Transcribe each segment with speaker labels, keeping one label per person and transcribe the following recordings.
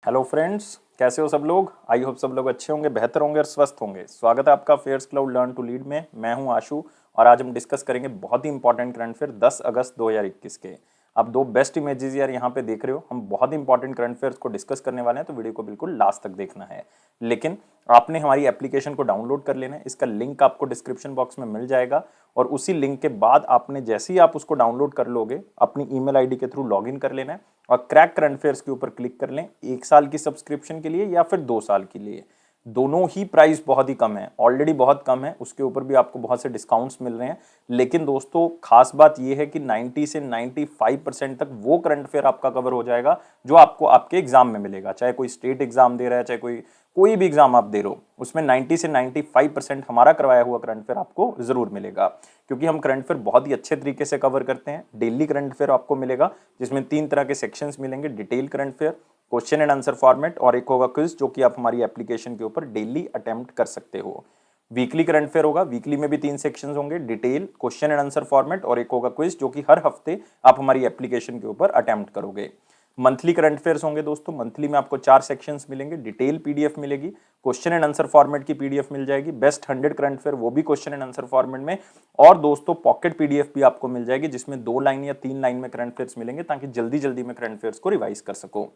Speaker 1: Hello friends, कैसे हो सब लोग। आई होप सब लोग अच्छे होंगे, बेहतर होंगे और स्वस्थ होंगे। स्वागत है आपका affairs cloud learn to lead में। मैं हूं आशु और आज हम डिस्कस करेंगे बहुत ही इंपॉर्टेंट करंट अफेयर 10 अगस्त 2021 के। आप दो बेस्ट इमेजेस यार यहाँ पे देख रहे हो। हम बहुत ही इंपॉर्टेंट करंट अफेयर्स को डिस्कस करने वाले हैं, तो वीडियो को बिल्कुल लास्ट तक देखना है। लेकिन आपने हमारी एप्लीकेशन को डाउनलोड कर लेना है। इसका लिंक आपको डिस्क्रिप्शन बॉक्स में मिल जाएगा और उसी लिंक के बाद आपने जैसे ही आप उसको डाउनलोड कर लोगे, अपनी ईमेल आईडी के थ्रू लॉगिन कर लेना है और क्रैक करंट अफेयर्स के ऊपर क्लिक कर लें। 1 साल की सब्सक्रिप्शन के लिए या फिर 2 साल के लिए, दोनों ही प्राइस बहुत ही कम है, ऑलरेडी बहुत कम है। उसके ऊपर भी आपको बहुत से डिस्काउंट्स मिल रहे हैं। लेकिन दोस्तों खास बात यह है कि 90 से 95% तक वो करंट अफेयर आपका कवर हो जाएगा जो आपको आपके एग्जाम में मिलेगा। चाहे कोई स्टेट एग्जाम दे रहा है, चाहे कोई भी एग्जाम आप दे रहे हो, उसमें 90 से 95% हमारा करवाया हुआ करंट अफेयर आपको जरूर मिलेगा। क्योंकि हम करंट अफेयर बहुत ही अच्छे तरीके से कवर करते हैं। डेली करंट अफेयर आपको मिलेगा जिसमें 3 तरह के सेक्शंस मिलेंगे। Detail current affair, question and answer format और एक होगा क्विज, जो कि आप हमारी एप्लीकेशन के ऊपर डेली अटेम्प्ट कर सकते हो। वीकली करंट अफेयर होगा, वीकली में भी 3 सेक्शंस होंगे, detail, question and answer format और एक होगा क्विज, जो कि हर हफ्ते आप हमारी एप्लीकेशन के ऊपर अटेम्प्ट करोगे। मंथली करंट अफेयर्स होंगे दोस्तों। मंथली में आपको 4 सेक्शंस मिलेंगे, डिटेल पीडीएफ मिलेगी, क्वेश्चन एंड आंसर फॉर्मेट की पीडीएफ मिल जाएगी, बेस्ट 100 करंट अफेयर वो भी क्वेश्चन एंड आंसर फॉर्मेट में, और दोस्तों पॉकेट पीडीएफ भी आपको मिल जाएगी जिसमें 2 लाइन या 3 लाइन में करंट अफेयर्स मिलेंगे, ताकि जल्दी जल्दी में करंट अफेयर्स को रिवाइज कर सको।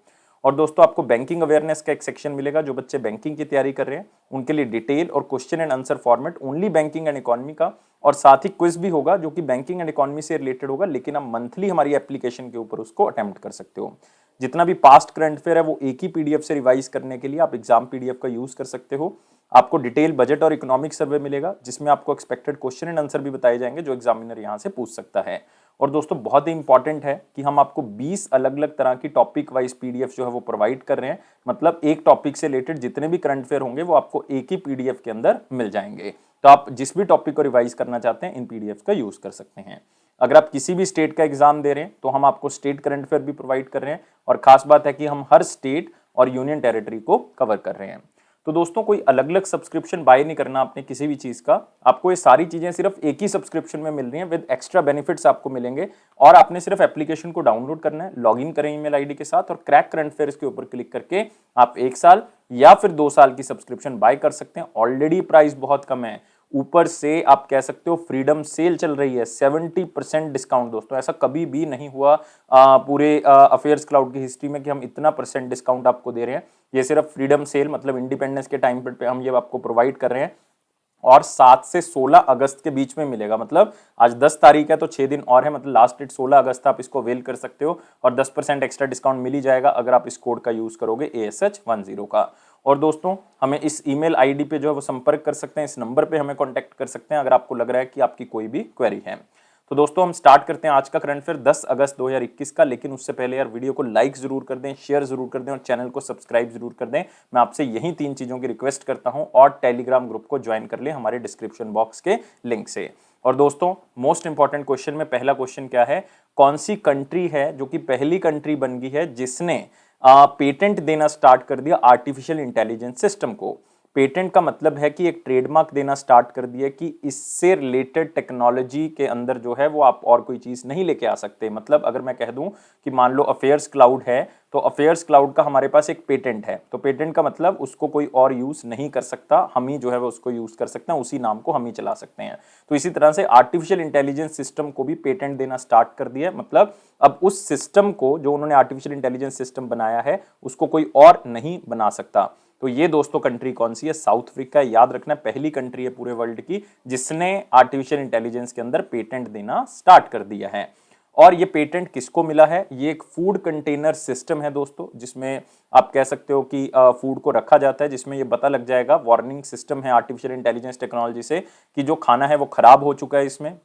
Speaker 1: और दोस्तों आपको बैंकिंग अवेयरनेस का एक सेक्शन मिलेगा। जो बच्चे बैंकिंग की तैयारी कर रहे हैं उनके लिए डिटेल और question and answer format only banking and economy का, और साथ ही क्विज भी होगा जो कि बैंकिंग एंड इकोनॉमी से रिलेटेड होगा, लेकिन आप मंथली हमारी एप्लीकेशन के ऊपर उसको अटेम्प्ट कर सकते हो। जितना भी पास्ट करंट अफेयर है वो एक ही पीडीएफ से रिवाइज करने के लिए आप एग्जाम पीडीएफ का यूज कर सकते हो। आपको डिटेल बजट और इकोनॉमिक सर्वे मिलेगा जिसमें आपको एक्सपेक्टेड क्वेश्चन एंड आंसर भी बताए जाएंगे जो एग्जामिनर यहां से पूछ सकता है। और दोस्तों बहुत ही इंपॉर्टेंट है कि हम आपको 20 अलग अलग तरह की टॉपिक वाइज पीडीएफ जो है वो प्रोवाइड कर रहे हैं। मतलब एक टॉपिक से रिलेटेड जितने भी करंट अफेयर होंगे वो आपको एक ही पीडीएफ के अंदर मिल जाएंगे। तो आप जिस भी टॉपिक को रिवाइज करना चाहते हैं इन पीडीएफ का यूज कर सकते हैं। अगर आप किसी भी स्टेट का एग्जाम दे रहे हैं तो हम आपको स्टेट करंट अफेयर भी प्रोवाइड कर रहे हैं, और खास बात है कि हम हर स्टेट और यूनियन टेरिटरी को कवर कर रहे हैं। तो दोस्तों कोई अलग अलग सब्सक्रिप्शन बाय नहीं करना आपने किसी भी चीज का। आपको ये सारी चीजें सिर्फ एक ही सब्सक्रिप्शन में मिल रही हैं विद एक्स्ट्रा बेनिफिट्स आपको मिलेंगे। और आपने सिर्फ एप्लीकेशन को डाउनलोड करना है, लॉगिन करें ईमेल आईडी के साथ और क्रैक करंट अफेयर्स के ऊपर क्लिक करके आप 1 साल या फिर 2 साल की सब्सक्रिप्शन बाय कर सकते हैं। ऑलरेडी प्राइस बहुत कम है, ऊपर से आप कह सकते हो फ्रीडम सेल चल रही है, 70% डिस्काउंट। दोस्तों ऐसा कभी भी नहीं हुआ पूरे अफेयर्स क्लाउड की हिस्ट्री में कि हम इतना % डिस्काउंट आपको दे रहे हैं। ये सिर्फ फ्रीडम सेल मतलब इंडिपेंडेंस के टाइम पे हम ये आपको प्रोवाइड कर रहे हैं, और 7 से 16 अगस्त के बीच में मिलेगा। मतलब आज 10 तारीख है तो 6 दिन और है, मतलब लास्ट डेट 16 अगस्त आप इसको अवेल कर सकते हो और 10% एक्स्ट्रा डिस्काउंट मिल ही जाएगा अगर आप इस कोड का यूज करोगे ASH10 का। और दोस्तों हमें इस ईमेल आईडी पे जो है वो संपर्क कर सकते हैं, इस नंबर पे हमें कांटेक्ट कर सकते हैं अगर आपको लग रहा है कि आपकी कोई भी क्वेरी है। तो दोस्तों हम स्टार्ट करते हैं आज का करंट अफेयर 10 अगस्त 2021 का। लेकिन उससे पहले यार वीडियो को लाइक जरूर कर दें, शेयर जरूर कर दें और चैनल को सब्सक्राइब जरूर कर दें। मैं आपसे यही 3 चीजों की रिक्वेस्ट करता हूं, और टेलीग्राम ग्रुप को ज्वाइन कर लें हमारे डिस्क्रिप्शन बॉक्स के लिंक से। और दोस्तों मोस्ट इंपॉर्टेंट क्वेश्चन में पहला क्वेश्चन क्या है, कौन सी कंट्री है जो कि पहली कंट्री बन गई है जिसने पेटेंट देना स्टार्ट कर दिया आर्टिफिशियल इंटेलिजेंस सिस्टम को। पेटेंट का मतलब है कि एक ट्रेडमार्क देना स्टार्ट कर दिया कि इससे रिलेटेड टेक्नोलॉजी के अंदर जो है वो आप और कोई चीज नहीं लेके आ सकते। मतलब अगर मैं कह दूं कि मान लो अफेयर्स क्लाउड है, तो अफेयर्स क्लाउड का हमारे पास एक पेटेंट है, तो पेटेंट का मतलब उसको कोई और यूज नहीं कर सकता, हम ही जो है वो उसको यूज कर सकते हैं, उसी नाम को हम ही चला सकते हैं। तो इसी तरह से आर्टिफिशियल इंटेलिजेंस सिस्टम को भी पेटेंट देना स्टार्ट कर दिया। मतलब अब उस सिस्टम को जो उन्होंने आर्टिफिशियल इंटेलिजेंस सिस्टम बनाया है उसको कोई और नहीं बना सकता। तो ये दोस्तों कंट्री कौन सी है, साउथ अफ्रीका। याद रखना पहली कंट्री है पूरे वर्ल्ड की जिसने आर्टिफिशियल इंटेलिजेंस के अंदर पेटेंट देना स्टार्ट कर दिया है। और ये पेटेंट किसको मिला है, ये एक फूड कंटेनर सिस्टम है दोस्तों, जिसमें आप कह सकते हो कि फूड को रखा जाता है, जिसमें ये पता लग जाएगा, वार्निंग सिस्टम है आर्टिफिशियल इंटेलिजेंस टेक्नोलॉजी से, कि जो खाना है वो खराब हो चुका है, इसमें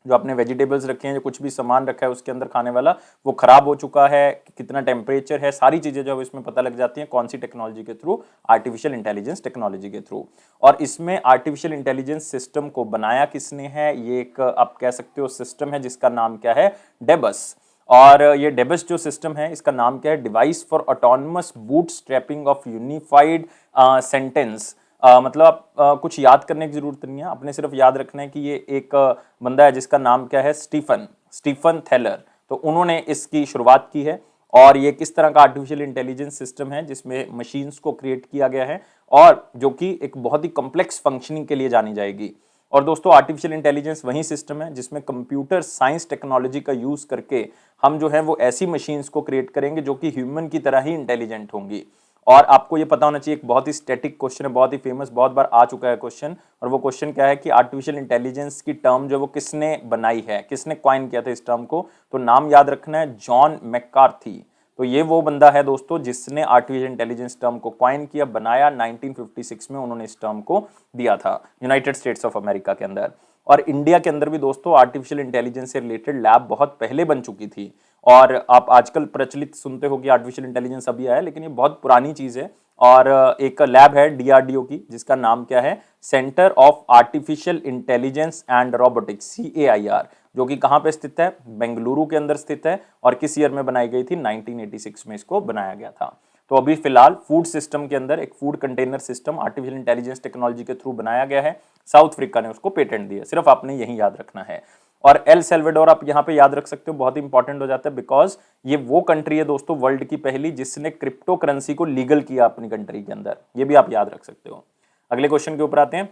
Speaker 1: जो आपने वेजिटेबल्स रखे हैं, जो कुछ भी सामान रखा है उसके अंदर खाने वाला, वो खराब हो चुका है, कितना टेम्परेचर है, सारी चीजें जो है इसमें पता लग जाती हैं। कौन सी टेक्नोलॉजी के थ्रू, आर्टिफिशियल इंटेलिजेंस टेक्नोलॉजी के थ्रू। और इसमें आर्टिफिशियल इंटेलिजेंस सिस्टम को बनाया किसने है, ये एक आप कह सकते हो सिस्टम है जिसका नाम क्या है, डेबस। और ये डेबस जो सिस्टम है इसका नाम क्या है, device for autonomous boot strapping of unified sentence. मतलब आप कुछ याद करने की जरूरत नहीं है, आपने सिर्फ याद रखना है कि ये एक बंदा है जिसका नाम क्या है, स्टीफन थैलर। तो उन्होंने इसकी शुरुआत की है और ये किस तरह का आर्टिफिशियल इंटेलिजेंस सिस्टम है जिसमें मशीन्स को क्रिएट किया गया है और जो कि एक बहुत ही कॉम्प्लेक्स फंक्शनिंग के लिए जानी जाएगी। और दोस्तों आर्टिफिशियल इंटेलिजेंस वही सिस्टम है जिसमें कंप्यूटर साइंस टेक्नोलॉजी का यूज करके हम जो है वो ऐसी मशीन्स को क्रिएट करेंगे जो कि ह्यूमन की तरह ही इंटेलिजेंट होंगी। और आपको ये पता होना चाहिए, एक बहुत ही स्टैटिक क्वेश्चन है, बहुत ही फेमस, बहुत बार आ चुका है क्वेश्चन, और वो क्वेश्चन क्या है कि आर्टिफिशियल इंटेलिजेंस की टर्म जो वो किसने बनाई है, किसने कॉइन किया था इस टर्म को। तो नाम याद रखना है, जॉन मैककार्थी। तो ये वो बंदा है दोस्तों जिसने आर्टिफिशियल इंटेलिजेंस टर्म को कॉइन किया, बनाया। 1956 में उन्होंने इस टर्म को दिया था यूनाइटेड स्टेट्स ऑफ अमेरिका के अंदर। और इंडिया के अंदर भी दोस्तों आर्टिफिशियल इंटेलिजेंस से रिलेटेड लैब बहुत पहले बन चुकी थी। और आप आजकल प्रचलित सुनते हो कि आर्टिफिशियल इंटेलिजेंस अभी आया, लेकिन ये बहुत पुरानी चीज है। और एक लैब है डीआरडीओ की जिसका नाम क्या है, centre of artificial intelligence and robotics, CAIR, जो कि कहां पे स्थित है, बेंगलुरु के अंदर स्थित है। और किस ईयर में बनाई गई थी, 1986 में इसको बनाया गया था। तो अभी फिलहाल फूड सिस्टम के अंदर एक food container system artificial intelligence technology के थ्रू बनाया गया है। साउथ अफ्रीका ने उसको पेटेंट दिया, सिर्फ आपने यही याद रखना है। और एल सेल्वाडोर आप यहां पे याद रख सकते हो, बहुत इंपॉर्टेंट हो जाता है, बिकॉज ये वो कंट्री है दोस्तों वर्ल्ड की पहली जिसने क्रिप्टो करेंसी को लीगल किया अपनी कंट्री के अंदर। ये भी आप याद रख सकते हो। अगले क्वेश्चन के ऊपर आते हैं।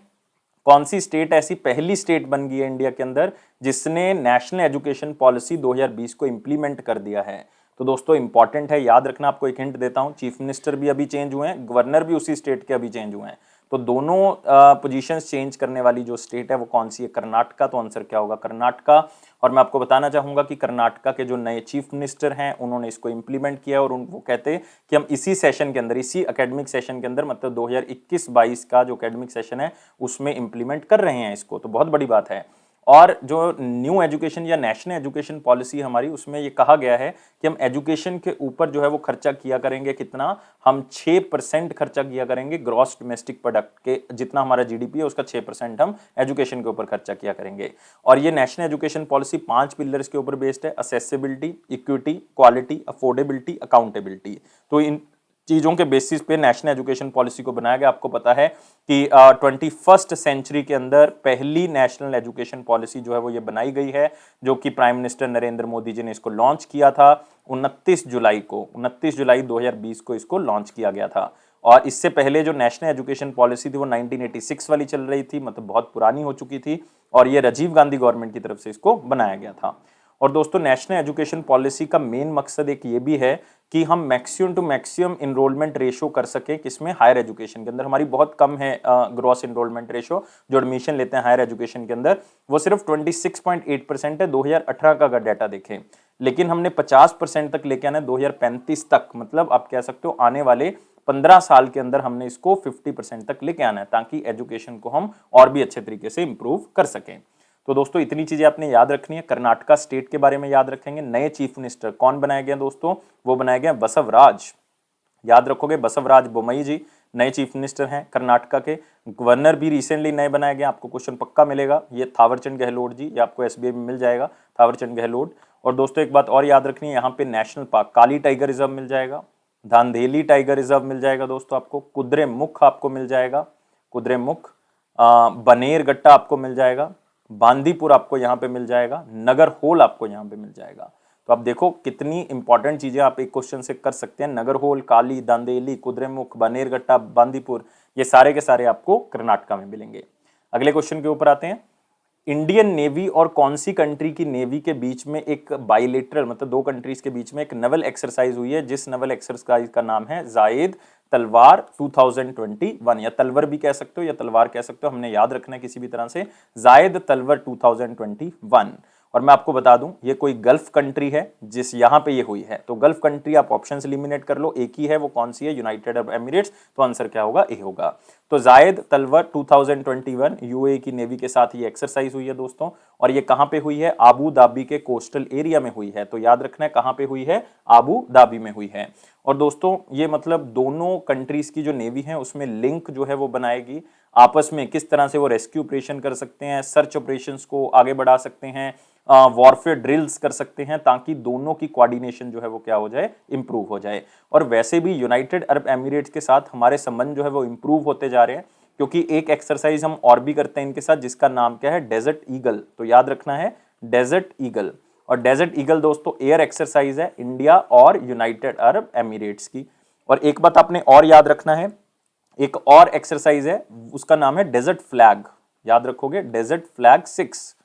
Speaker 1: कौन सी स्टेट ऐसी पहली स्टेट बन गई है इंडिया के अंदर जिसने नेशनल एजुकेशन पॉलिसी 2020 को इंप्लीमेंट कर दिया है? तो दोस्तों इंपॉर्टेंट है, याद रखना। आपको एक हिंट देता हूं, चीफ मिनिस्टर भी अभी चेंज हुए हैं, गवर्नर भी उसी स्टेट के अभी चेंज हुए हैं। तो दोनों पोजीशंस चेंज करने वाली जो स्टेट है वो कौन सी है? कर्नाटका। तो आंसर क्या होगा? कर्नाटका। और मैं आपको बताना चाहूंगा कि कर्नाटका के जो नए चीफ मिनिस्टर हैं उन्होंने इसको इंप्लीमेंट किया और वो कहते हैं कि हम इसी सेशन के अंदर, इसी एकेडमिक सेशन के अंदर, मतलब 2021-22 का जो एकेडमिक सेशन है उसमें इंप्लीमेंट कर रहे हैं इसको। तो बहुत बड़ी बात है। और जो न्यू एजुकेशन या नेशनल एजुकेशन पॉलिसी हमारी, उसमें ये कहा गया है कि हम एजुकेशन के ऊपर जो है वो खर्चा किया करेंगे। कितना? हम 6% खर्चा किया करेंगे ग्रॉस डोमेस्टिक प्रोडक्ट के, जितना हमारा जीडीपी है उसका 6% हम एजुकेशन के ऊपर खर्चा किया करेंगे। और ये नेशनल एजुकेशन पॉलिसी 5 पिलर्स के ऊपर बेस्ड है: accessibility, equity, quality, affordability, accountability. तो इन चीजों के बेसिस पे नेशनल एजुकेशन पॉलिसी को बनाया गया। आपको पता है कि 21st सेंचुरी के अंदर पहली नेशनल एजुकेशन पॉलिसी जो है वो ये बनाई गई है, जो कि प्राइम मिनिस्टर नरेंद्र मोदी जी ने इसको लॉन्च किया था 29 जुलाई 2020 को इसको लॉन्च किया गया था। और इससे पहले जो नेशनल एजुकेशन पॉलिसी थी वो 1986 वाली चल रही थी, मतलब बहुत पुरानी हो चुकी थी। और ये राजीव गांधी गवर्नमेंट की तरफ से इसको बनाया गया था। और दोस्तों नेशनल एजुकेशन पॉलिसी का मेन मकसद एक ये भी है कि हम maximum to maximum enrolment ratio कर सके। किसमें? हायर एजुकेशन के अंदर। हमारी बहुत कम है ग्रॉस इनरोलमेंट रेशो, जो एडमिशन लेते हैं हायर एजुकेशन के अंदर, वो सिर्फ 26.8% है 2018 का अगर डाटा देखें। लेकिन हमने 50% तक लेके आना है 2035 तक, मतलब आप कह सकते हो आने वाले 15 साल के अंदर हमने इसको 50% तक लेके आना है, ताकि एजुकेशन को हम और भी अच्छे तरीके से इंप्रूव कर सकें। तो दोस्तों इतनी चीजें आपने याद रखनी है। कर्नाटका स्टेट के बारे में याद रखेंगे। नए चीफ मिनिस्टर कौन बनाए गए दोस्तों? वो बनाए गए बसवराज। याद रखोगे, बसवराज बोम्मई जी नए चीफ मिनिस्टर हैं कर्नाटका के। गवर्नर भी रिसेंटली नए बनाए गए, आपको क्वेश्चन पक्का मिलेगा, ये थावरचंद गहलोत जी, ये आपको एसबीआई में मिल जाएगा, थावरचंद गहलोत। और दोस्तों एक बात और याद रखनी है, यहाँ पे नेशनल पार्क काली टाइगर रिजर्व मिल जाएगा, धांधेली टाइगर रिजर्व मिल जाएगा दोस्तों आपको, कुद्रेमुख आपको मिल जाएगा, कुद्रेमुख, बनेरगट्टा आपको मिल जाएगा, बांदीपुर आपको यहाँ पे मिल जाएगा, नगर होल आपको यहाँ पे मिल जाएगा। तो आप देखो कितनी इंपॉर्टेंट चीजें आप एक क्वेश्चन से कर सकते हैं। नगर होल, काली, दांदेली, कुद्रेमुख, बनेरगट्टा, बांदीपुर, ये सारे के सारे आपको कर्नाटका में मिलेंगे। अगले क्वेश्चन के ऊपर आते हैं। इंडियन नेवी और कौन सी कंट्री की नेवी के बीच में एक बाइलेटरल, मतलब दो कंट्रीज के बीच में एक नवल एक्सरसाइज हुई है, जिस नवल एक्सरसाइज का नाम है जायद तलवार 2021, या तलवर भी कह सकते हो या तलवार कह सकते हो, हमने याद रखना है किसी भी तरह से, जायद तलवर 2021। और मैं आपको बता दूं ये कोई गल्फ कंट्री है जिस यहां पे ये हुई है। तो गल्फ कंट्री आप ऑप्शंस एलिमिनेट कर लो, एक ही है, वो कौन सी है? United Arab Emirates. तो आंसर क्या होगा? ए होगा। तो जायद तलवर 2021 यूएई की नेवी के साथ ये एक्सरसाइज हुई है दोस्तों। और ये कहां पे हुई है? आबू धाबी के कोस्टल एरिया में हुई है। तो याद रखना है कहां पे हुई है? आबू धाबी में हुई है। और दोस्तों ये मतलब दोनों कंट्रीज की जो नेवी है उसमें लिंक जो है वो बनाएगी आपस में, किस तरह से वो रेस्क्यू ऑपरेशन कर सकते हैं, सर्च ऑपरेशंस को आगे बढ़ा सकते हैं, वॉरफेयर ड्रिल्स कर सकते हैं, ताकि दोनों की कोऑर्डिनेशन जो है वो क्या हो जाए? इंप्रूव हो जाए। और वैसे भी यूनाइटेड अरब एमिरेट्स के साथ हमारे संबंध जो है वो इंप्रूव होते जा रहे हैं, क्योंकि एक एक्सरसाइज हम और भी करते हैं इनके साथ, जिसका नाम क्या है? Desert eagle. तो याद रखना है डेजर्ट ईगल। और डेजर्ट ईगल दोस्तों एयर एक्सरसाइज है इंडिया और यूनाइटेड अरब एमिरेट्स की। और एक बात आपने और याद रखना है, एक और एक्सरसाइज है उसका नाम है डेजर्ट फ्लैग, याद रखोगे डेजर्ट फ्लैग 6।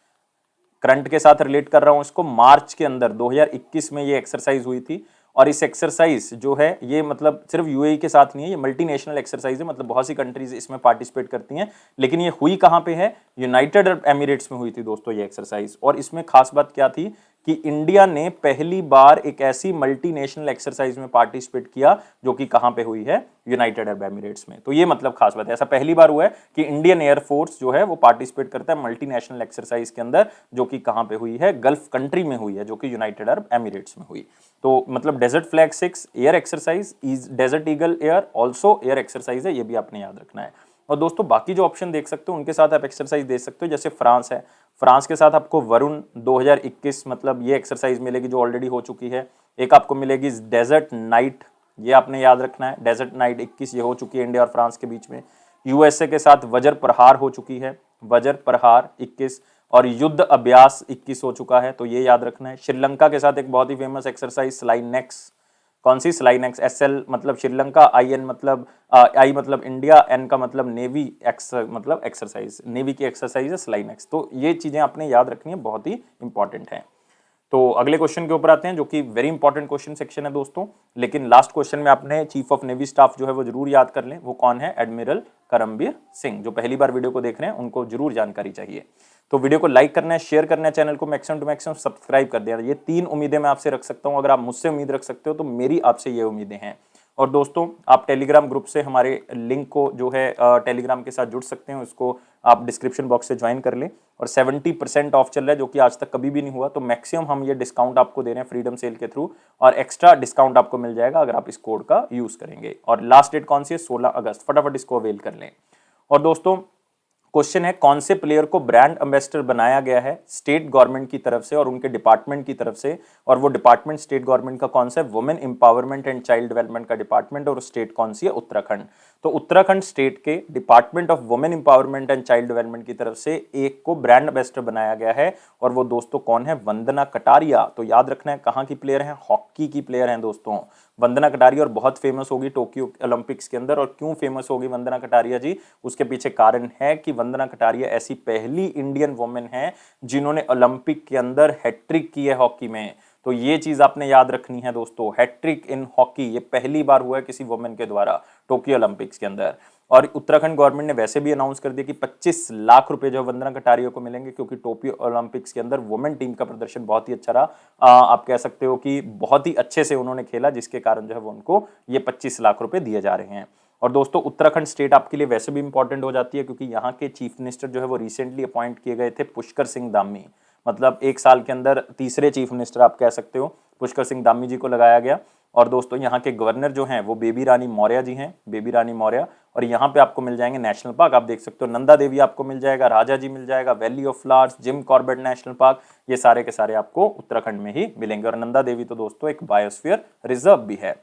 Speaker 1: करंट के साथ रिलेट कर रहा हूं इसको, मार्च के अंदर 2021 में ये एक्सरसाइज हुई थी। और इस एक्सरसाइज जो है ये मतलब सिर्फ यूएई के साथ नहीं है, ये मल्टीनेशनल एक्सरसाइज है, मतलब बहुत सी कंट्रीज इसमें पार्टिसिपेट करती हैं। लेकिन ये हुई कहां पे है, यूनाइटेड अरब एमिरेट्स में हुई थी दोस्तों ये एक्सरसाइज। और इसमें खास बात क्या थी कि इंडिया ने पहली बार एक ऐसी मल्टीनेशनल एक्सरसाइज में पार्टिसिपेट किया जो कि कहां पे हुई है, यूनाइटेड अरब एमिरेट्स में। तो ये मतलब खास बात है, ऐसा पहली बार हुआ है कि इंडियन एयरफोर्स जो है वो पार्टिसिपेट करता है मल्टीनेशनल एक्सरसाइज के अंदर, जो कि कहां पे हुई है, गल्फ कंट्री में हुई है, जो कि यूनाइटेड अरब एमिरेट्स में हुई। तो मतलब desert flag 6 air exercise, desert eagle air also air exercise है, ये भी आपने याद रखना है। और दोस्तों बाकी जो ऑप्शन देख सकते हो उनके साथ आप एक्सरसाइज दे सकते हो, जैसे फ्रांस है, फ्रांस के साथ आपको वरुण 2021 मतलब ये एक्सरसाइज मिलेगी जो ऑलरेडी हो चुकी है। एक आपको मिलेगी डेजर्ट नाइट, ये आपने याद रखना है, डेजर्ट नाइट 21 ये हो चुकी है इंडिया और फ्रांस के बीच में। यूएसए के साथ वज्र प्रहार हो चुकी है, वज्र प्रहार 21, और युद्ध अभ्यास 21 हो चुका है, तो ये याद रखना है। श्रीलंका के साथ एक बहुत ही फेमस एक्सरसाइज स्लाइनेक्स, कौन सी, स्लाइनेक्स, एसएल मतलब श्रीलंका, आईएन मतलब आई मतलब इंडिया, एन का मतलब नेवी, एक्स मतलब एक्सरसाइज, नेवी की एक्सरसाइज है स्लाइनेक्स। तो ये चीजें आपने याद रखनी है, बहुत ही इंपॉर्टेंट है। तो अगले क्वेश्चन के ऊपर आते हैं जो कि वेरी इंपॉर्टेंट क्वेश्चन सेक्शन है दोस्तों। लेकिन लास्ट क्वेश्चन में आपने चीफ ऑफ नेवी स्टाफ जो है वो जरूर याद कर लें, वो कौन है, एडमिरल करमबीर सिंह। जो पहली बार वीडियो को देख रहे हैं उनको जरूर जानकारी चाहिए। तो वीडियो को लाइक करना है, शेयर करना है, चैनल को मैक्सिमम टू मैक्सिमम सब्सक्राइब कर देना। ये 3 उम्मीदें मैं आपसे रख सकता हूं, अगर आप मुझसे उम्मीद रख सकते हो तो मेरी आपसे ये उम्मीदें हैं। और दोस्तों आप टेलीग्राम ग्रुप से हमारे लिंक को जो है टेलीग्राम के साथ जुड़ सकते हैं, उसको आप डिस्क्रिप्शन बॉक्स से ज्वाइन कर लें। और 70% ऑफ चल रहा है जो कि आज तक कभी भी नहीं हुआ, तो मैक्सिमम हम ये डिस्काउंट आपको दे रहे हैं फ्रीडम सेल के थ्रू, और एक्स्ट्रा डिस्काउंट आपको मिल जाएगा अगर आप इस कोड का यूज करेंगे। और लास्ट डेट कौन सी है, 16 अगस्त, फटाफट इसको अवेल कर लें। और दोस्तों क्वेश्चन है, कौन से प्लेयर को ब्रांड एम्बेसडर बनाया गया है स्टेट गवर्नमेंट की तरफ से और उनके डिपार्टमेंट की तरफ से, और वो डिपार्टमेंट स्टेट गवर्नमेंट का कौन सा है, women empowerment and child development का डिपार्टमेंट, और स्टेट कौन सी है, उत्तराखंड। तो उत्तराखंड स्टेट के department of women empowerment and child development की तरफ से एक को ब्रांड एम्बेसडर बनाया गया है, और वो दोस्तों कौन है, वंदना कटारिया। तो याद रखना है कहाँ की प्लेयर है, हॉकी की प्लेयर है दोस्तों वंदना कटारिया, और बहुत फेमस होगी टोक्यो ओलंपिक्स के अंदर। और क्यों फेमस होगी वंदना कटारिया जी, उसके पीछे कारण है कि वंदना कटारिया ऐसी पहली इंडियन वुमेन है जिन्होंने ओलंपिक के अंदर हैट्रिक की है हॉकी में। तो ये चीज आपने याद रखनी है दोस्तों, हैट्रिक इन हॉकी ये पहली बार हुआ है किसी वुमेन के द्वारा टोक्यो ओलंपिक्स के अंदर। और उत्तराखंड गवर्नमेंट ने वैसे भी अनाउंस कर दिया कि 25 लाख रुपए जो वंदना कटारिया को मिलेंगे, क्योंकि टोक्यो ओलंपिक्स के अंदर वुमेन टीम का प्रदर्शन बहुत ही अच्छा रहा। आप कह सकते हो कि बहुत ही अच्छे से उन्होंने खेला, जिसके कारण जो है वो उनको ये 25 लाख रुपए दिए जा रहे हैं। और दोस्तों उत्तराखंड स्टेट आपके लिए वैसे भी इंपॉर्टेंट हो जाती है, क्योंकि यहाँ के चीफ मिनिस्टर जो है वो रिसेंटली अपॉइंट किए गए थे, पुष्कर सिंह धामी। मतलब एक साल के अंदर तीसरे चीफ मिनिस्टर आप कह सकते हो, पुष्कर सिंह धामी जी को लगाया गया। और दोस्तों यहाँ के गवर्नर जो हैं वो बेबी रानी मौर्य जी हैं, बेबी रानी मौर्य। और यहाँ पे आपको मिल जाएंगे नेशनल पार्क, आप देख सकते हो नंदा देवी आपको मिल जाएगा, राजा जी मिल जाएगा, valley of flowers, Jim Corbett national park, ये सारे के सारे आपको उत्तराखंड में ही मिलेंगे। और नंदा देवी तो दोस्तों एक बायोस्फीयर रिजर्व भी है।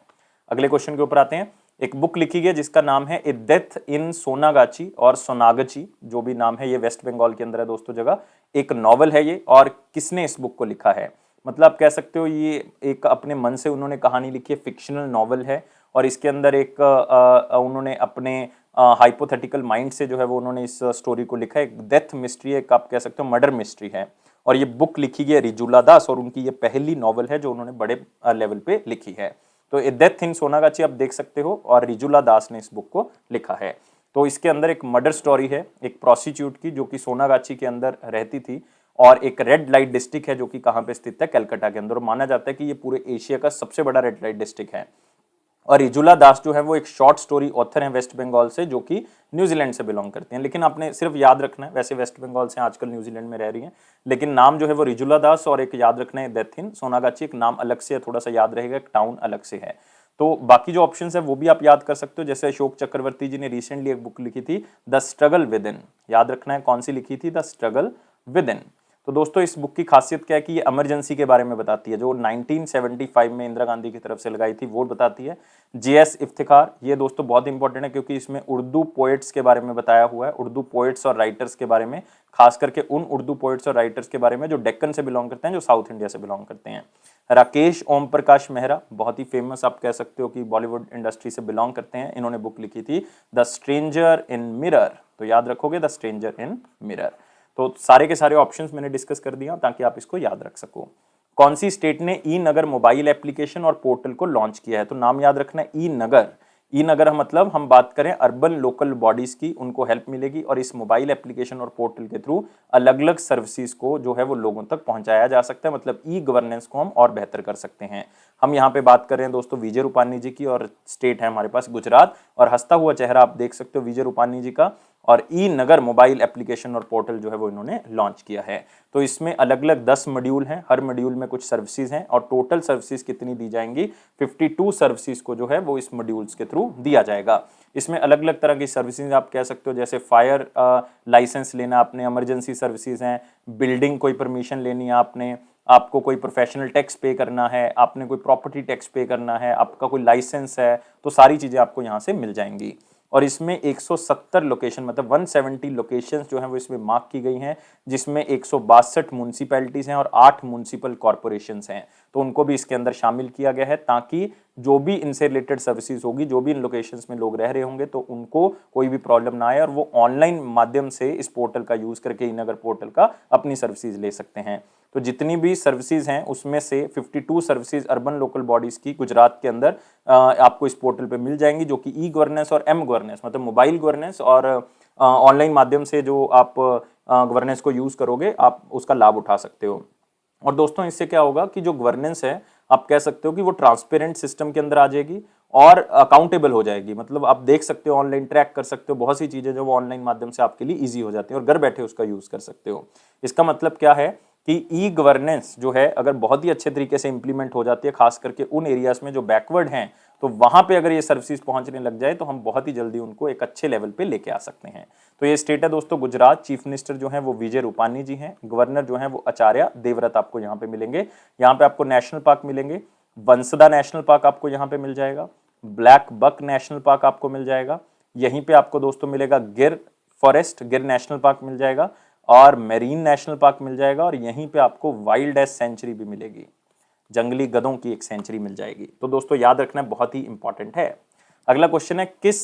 Speaker 1: अगले क्वेश्चन के ऊपर आते हैं। एक बुक लिखी गई जिसका नाम है ए डेथ इन सोनागाची और सोनागची, जो भी नाम है, ये वेस्ट बंगाल के अंदर है दोस्तों जगह। एक नॉवल है ये, और किसने इस बुक को लिखा है, मतलब आप कह सकते हो ये एक अपने मन से उन्होंने कहानी लिखी है, फिक्शनल नॉवल है। और इसके अंदर एक उन्होंने अपने हाइपोथेटिकल माइंड से जो है वो उन्होंने इस स्टोरी को लिखा है। एक डेथ मिस्ट्री, एक आप कह सकते हो मर्डर मिस्ट्री है। और ये बुक लिखी गई है रिजुला दास, और उनकी ये पहली नॉवल है जो उन्होंने बड़े लेवल पे लिखी है। तो ए डेथ इन सोनागाची आप देख सकते हो, और रिजुला दास ने इस बुक को लिखा है। तो इसके अंदर एक मर्डर स्टोरी है एक प्रोस्टिट्यूट की, जो कि सोनागाची के अंदर रहती थी, और एक रेड लाइट डिस्ट्रिक्ट है जो कि कहां पे स्थित है, कलकत्ता के अंदर। माना जाता है कि ये पूरे एशिया का सबसे बड़ा रेड लाइट डिस्ट्रिक्ट है। और रिजुला दास जो है वो एक शॉर्ट स्टोरी ऑथर हैं वेस्ट बंगाल से, जो कि न्यूजीलैंड से बिलोंग करते हैं। लेकिन आपने सिर्फ याद रखना है, वैसे वेस्ट बंगाल से आजकल न्यूजीलैंड में रह रही हैं, लेकिन नाम जो है वो रिजुला दास, और एक याद रखना है डेथ इन सोनागाची, एक नाम अलग से है, थोड़ा सा याद रहेगा, एक टाउन अलग से है। तो बाकी जो ऑप्शंस है वो भी आप याद कर सकते हो, जैसे अशोक चक्रवर्ती जी ने रिसेंटली एक बुक लिखी थी द स्ट्रगल विद इन, याद रखना है कौन सी लिखी थी, द स्ट्रगल विद इन। तो दोस्तों इस बुक की खासियत क्या है कि ये इमरजेंसी के बारे में बताती है, जो 1975 में इंदिरा गांधी की तरफ से लगाई थी वो बताती है। जेएस इफ्तिखार, ये दोस्तों बहुत इंपॉर्टेंट है क्योंकि इसमें उर्दू पोएट्स के बारे में बताया हुआ है, उर्दू पोएट्स और राइटर्स के बारे में, खास करके उन उर्दू पोएट्स और राइटर्स के बारे में जो डेक्कन से बिलोंग करते हैं, जो साउथ इंडिया से बिलोंग करते हैं। राकेश ओम प्रकाश मेहरा, बहुत ही फेमस आप कह सकते हो कि बॉलीवुड इंडस्ट्री से बिलोंग करते हैं, इन्होंने बुक लिखी थी द स्ट्रेंजर इन मिरर, तो याद रखोगे द स्ट्रेंजर इन मिरर। तो सारे के सारे ऑप्शंस मैंने डिस्कस कर दिया ताकि आप इसको याद रख सको। कौन सी स्टेट ने ई नगर मोबाइल एप्लीकेशन और पोर्टल को लॉन्च किया है, तो नाम याद रखना है ई नगर। ई नगर मतलब हम बात करें अर्बन लोकल बॉडीज की, उनको हेल्प मिलेगी और इस मोबाइल एप्लीकेशन और पोर्टल के थ्रू अलग अलग सर्विसेज को जो है वो लोगों तक पहुंचाया जा सकता है, मतलब ई गवर्नेंस को हम और बेहतर कर सकते हैं। हम यहाँ पे बात कर रहे हैं दोस्तों विजय रूपानी जी की, और स्टेट है हमारे पास गुजरात, और हंसता हुआ चेहरा आप देख सकते हो विजय रूपानी जी का, और ई नगर मोबाइल एप्लीकेशन और पोर्टल जो है वो इन्होंने लॉन्च किया है। तो इसमें अलग अलग 10 मॉड्यूल हैं, हर मॉड्यूल में कुछ सर्विसेज हैं, और टोटल सर्विसेज कितनी दी जाएंगी, 52 सर्विसेज को जो है वो इस मॉड्यूल्स के थ्रू दिया जाएगा। इसमें अलग अलग तरह की सर्विसेज आप कह सकते हो, जैसे फायर लाइसेंस लेना आपने, इमरजेंसी सर्विसेज हैं, बिल्डिंग कोई परमिशन लेनी है आपने, आपको कोई प्रोफेशनल टैक्स पे करना है, आपने कोई प्रॉपर्टी टैक्स पे करना है, आपका कोई लाइसेंस है, तो सारी चीज़ें आपको यहाँ से मिल जाएंगी। और इसमें 170 लोकेशन मतलब 170 लोकेशंस जो हैं वो इसमें मार्क की गई हैं, जिसमें 162 म्यूनसिपैलिटीज़ हैं और 8 म्यूनसिपल कॉरपोरेशंस हैं, तो उनको भी इसके अंदर शामिल किया गया है ताकि जो भी इनसे रिलेटेड सर्विसेज होगी, जो भी इन लोकेशंस में लोग रह रहे होंगे, तो उनको कोई भी प्रॉब्लम ना आए और वो ऑनलाइन माध्यम से इस पोर्टल का यूज़ करके, ई नगर पोर्टल का अपनी सर्विसेज ले सकते हैं। तो जितनी भी सर्विसेज हैं उसमें से 52 सर्विसेज अर्बन लोकल बॉडीज की गुजरात के अंदर आपको इस पोर्टल पे मिल जाएंगी, जो कि ई गवर्नेंस और एम गवर्नेंस मतलब मोबाइल गवर्नेंस और ऑनलाइन माध्यम से जो आप गवर्नेंस को यूज़ करोगे, आप उसका लाभ उठा सकते हो। और दोस्तों इससे क्या होगा कि जो गवर्नेंस है आप कह सकते हो कि वो ट्रांसपेरेंट सिस्टम के अंदर आ जाएगी और अकाउंटेबल हो जाएगी, मतलब आप देख सकते हो, ऑनलाइन ट्रैक कर सकते हो, बहुत सी चीज़ें जो वो ऑनलाइन माध्यम से आपके लिए ईजी हो जाती है और घर बैठे उसका यूज़ कर सकते हो। इसका मतलब क्या है कि ई गवर्नेंस जो है अगर बहुत ही अच्छे तरीके से इंप्लीमेंट हो जाती है, खास करके उन एरियाज में जो बैकवर्ड हैं, तो वहां पे अगर ये सर्विसेज पहुंचने लग जाए तो हम बहुत ही जल्दी उनको एक अच्छे लेवल पे लेके आ सकते हैं। तो ये स्टेट है दोस्तों गुजरात, चीफ मिनिस्टर जो है वो विजय रूपानी जी हैं, गवर्नर जो है वो आचार्य देवव्रत आपको यहाँ पे मिलेंगे। यहाँ पे आपको नेशनल पार्क मिलेंगे, वंसदा नेशनल पार्क आपको यहाँ पे मिल जाएगा, ब्लैक बक नेशनल पार्क आपको मिल जाएगा, यहीं पे आपको दोस्तों मिलेगा गिर फॉरेस्ट, गिर नेशनल पार्क मिल जाएगा, और मेरीन नेशनल पार्क मिल जाएगा, और यहीं पे आपको वाइल्ड एस सेंचुरी भी मिलेगी, जंगली गधों की एक सेंचुरी मिल जाएगी। तो दोस्तों याद रखना बहुत ही इंपॉर्टेंट है। अगला क्वेश्चन है किस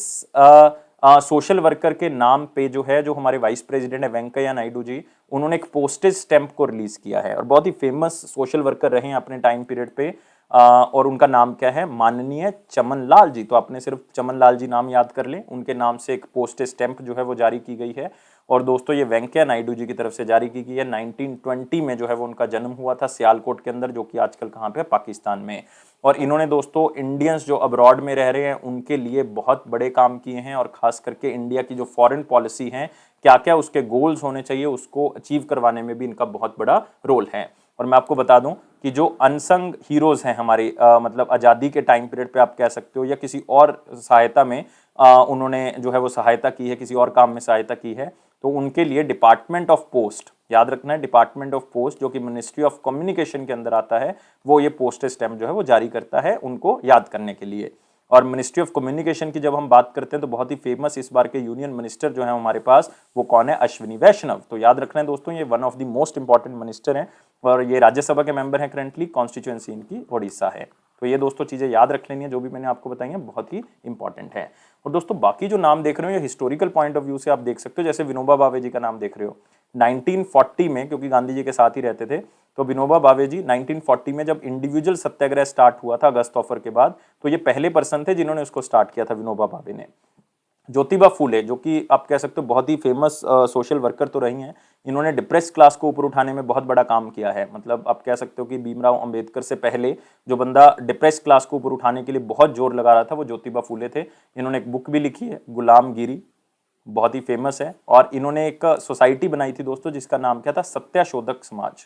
Speaker 1: सोशल वर्कर के नाम पे जो है, जो हमारे वाइस प्रेसिडेंट है वेंकैया नायडू जी, उन्होंने एक पोस्टेज स्टैंप को रिलीज किया है, और बहुत ही फेमस सोशल वर्कर रहे हैं अपने टाइम पीरियड पे, और उनका नाम क्या है, माननीय चमन लाल जी। तो आपने सिर्फ चमन लाल जी नाम याद कर लें, उनके नाम से एक पोस्टेज स्टैंप जो है वो जारी की गई है। और दोस्तों ये वेंकैया नायडू जी की तरफ से जारी की गई है। 1920 में जो है वो उनका जन्म हुआ था सियालकोट के अंदर, जो कि आजकल कहाँ पे है, पाकिस्तान में। और इन्होंने दोस्तों इंडियंस जो अब्रॉड में रह रहे हैं उनके लिए बहुत बड़े काम किए हैं, और खास करके इंडिया की जो फॉरेन पॉलिसी है, क्या क्या उसके गोल्स होने चाहिए, उसको अचीव करवाने में भी इनका बहुत बड़ा रोल है। और मैं आपको बता दूं कि जो अनसंग हीरोज हैं हमारे, मतलब आज़ादी के टाइम पीरियड पे आप कह सकते हो, या किसी और सहायता में उन्होंने जो है वो सहायता की है, किसी और काम में सहायता की है, तो उनके लिए डिपार्टमेंट ऑफ पोस्ट, याद रखना है डिपार्टमेंट ऑफ पोस्ट, जो कि मिनिस्ट्री ऑफ कम्युनिकेशन के अंदर आता है, वो ये पोस्टेज स्टैम्प जो है वो जारी करता है उनको याद करने के लिए। और मिनिस्ट्री ऑफ कम्युनिकेशन की जब हम बात करते हैं तो बहुत ही फेमस इस बार के यूनियन मिनिस्टर जो है हमारे पास, वो कौन है, अश्विनी वैष्णव। तो याद रखना है दोस्तों, ये one of the most important minister हैं, और ये राज्यसभा के मेंबर हैं करंटली, कॉन्स्टिट्यूएंसी इनकी उड़ीसा है। तो ये दोस्तों चीज़ें याद रख लेनी है, जो भी मैंने आपको बताई हैं बहुत ही इंपॉर्टेंट है। और दोस्तों बाकी जो नाम देख रहे हो ये हिस्टोरिकल पॉइंट ऑफ व्यू से आप देख सकते हो, जैसे विनोबा भावे जी का नाम देख रहे हो, 1940 में, क्योंकि गांधी जी के साथ ही रहते थे, तो विनोबा भावे जी 1940 में जब इंडिविजुअल सत्याग्रह स्टार्ट हुआ था अगस्त ऑफर के बाद, तो ये पहले पर्सन थे जिन्होंने उसको स्टार्ट किया था, विनोबा भावे ने। ज्योतिबा फूले, जो कि आप कह सकते हो बहुत ही फेमस सोशल वर्कर तो रही हैं, इन्होंने डिप्रेस क्लास को ऊपर उठाने में बहुत बड़ा काम किया है, मतलब आप कह सकते हो कि भीमराव अंबेडकर से पहले जो बंदा डिप्रेस क्लास को ऊपर उठाने के लिए बहुत जोर लगा रहा था वो ज्योतिबा फूले थे। इन्होंने एक बुक भी लिखी है गुलामगिरी, बहुत ही फेमस है, और इन्होंने एक सोसाइटी बनाई थी दोस्तों जिसका नाम क्या था, सत्याशोधक समाज,